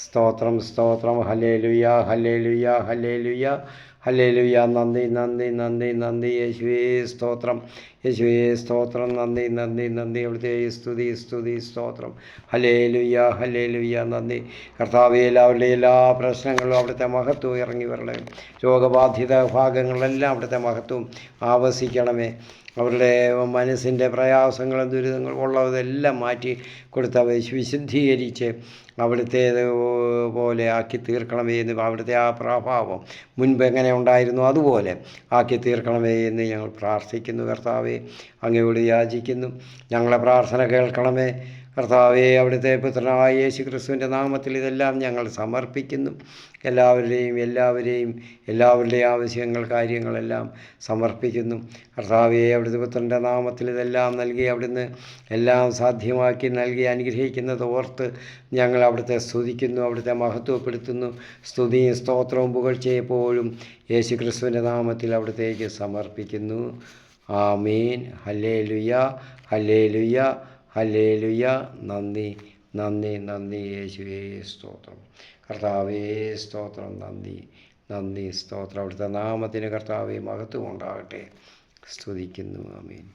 സ്തോത്രം, സ്തോത്രം. ഹല്ലേലൂയ, ഹല്ലേലൂയ, ഹല്ലേലൂയ, ഹല്ലേലൂയ. നന്ദി, നന്ദി, നന്ദി, നന്ദി. യേശുവേ സ്തോത്രം, യേശുവേ സ്തോത്രം. നന്ദി, നന്ദി, നന്ദി. അവിടുത്തെ സ്തുതി, സ്തുതി, സ്തോത്രം. ഹല്ലേലൂയ, ഹല്ലേലൂയ. നന്ദി കർത്താവേ. എല്ലാവരുടെയും എല്ലാ പ്രശ്നങ്ങളും അവിടുത്തെ മഹത്വം ഇറങ്ങി വരണമേ. രോഗബാധിത ഭാഗങ്ങളെല്ലാം അവിടുത്തെ മഹത്വം ആവസിക്കണമേ. അവരുടെ മനസ്സിൻ്റെ പ്രയാസങ്ങളും ദുരിതങ്ങളും ഉള്ളതെല്ലാം മാറ്റി കൊടുത്ത് വിശുദ്ധീകരിച്ച് അവിടുത്തേത് പോലെ ആക്കി തീർക്കണമേ എന്ന്, അവിടുത്തെ ആ പ്രഭാവം മുൻപ് എങ്ങനെ ഉണ്ടായിരുന്നു അതുപോലെ ആക്കി തീർക്കണമേ എന്ന് ഞങ്ങൾ പ്രാർത്ഥിക്കുന്നു. കർത്താവേ, അങ്ങയോട് യാചിക്കുന്നു. ഞങ്ങളെ പ്രാർത്ഥന കേൾക്കണമേ കർത്താവേ. അവിടുത്തെ പുത്രനായ യേശു ക്രിസ്തുവിൻ്റെ നാമത്തിൽ ഇതെല്ലാം ഞങ്ങൾ സമർപ്പിക്കുന്നു. എല്ലാവരുടെയും ആവശ്യങ്ങൾ, കാര്യങ്ങളെല്ലാം സമർപ്പിക്കുന്നു കർത്താവേ. അവിടുത്തെ പുത്രൻ്റെ നാമത്തിൽ ഇതെല്ലാം നൽകി അവിടുന്ന് എല്ലാം സാധ്യമാക്കി നൽകി അനുഗ്രഹിക്കുന്നത് ഓർത്ത് ഞങ്ങൾ അവിടുത്തെ സ്തുതിക്കുന്നു, അവിടുത്തെ മഹത്വപ്പെടുത്തുന്നു. സ്തുതിയും സ്തോത്രവും പുകഴ്ചയും എപ്പോഴും യേശു ക്രിസ്തുവിൻ്റെ നാമത്തിൽ അവിടുത്തേക്ക് സമർപ്പിക്കുന്നു. ആമീൻ. ഹല്ലേലൂയ, ഹല്ലേലൂയ, ഹല്ലേലൂയ. നന്ദി, നന്ദി, നന്ദി. യേശുവേ സ്തോത്രം. കർത്താവേ സ്തോത്രം. നന്ദി, നന്ദി, സ്തോത്രം. അവിടുത്തെ നാമത്തിന് കർത്താവേ മഹത്വം ഉണ്ടാകട്ടെ. സ്തുതിക്കുന്നു. ആമീൻ.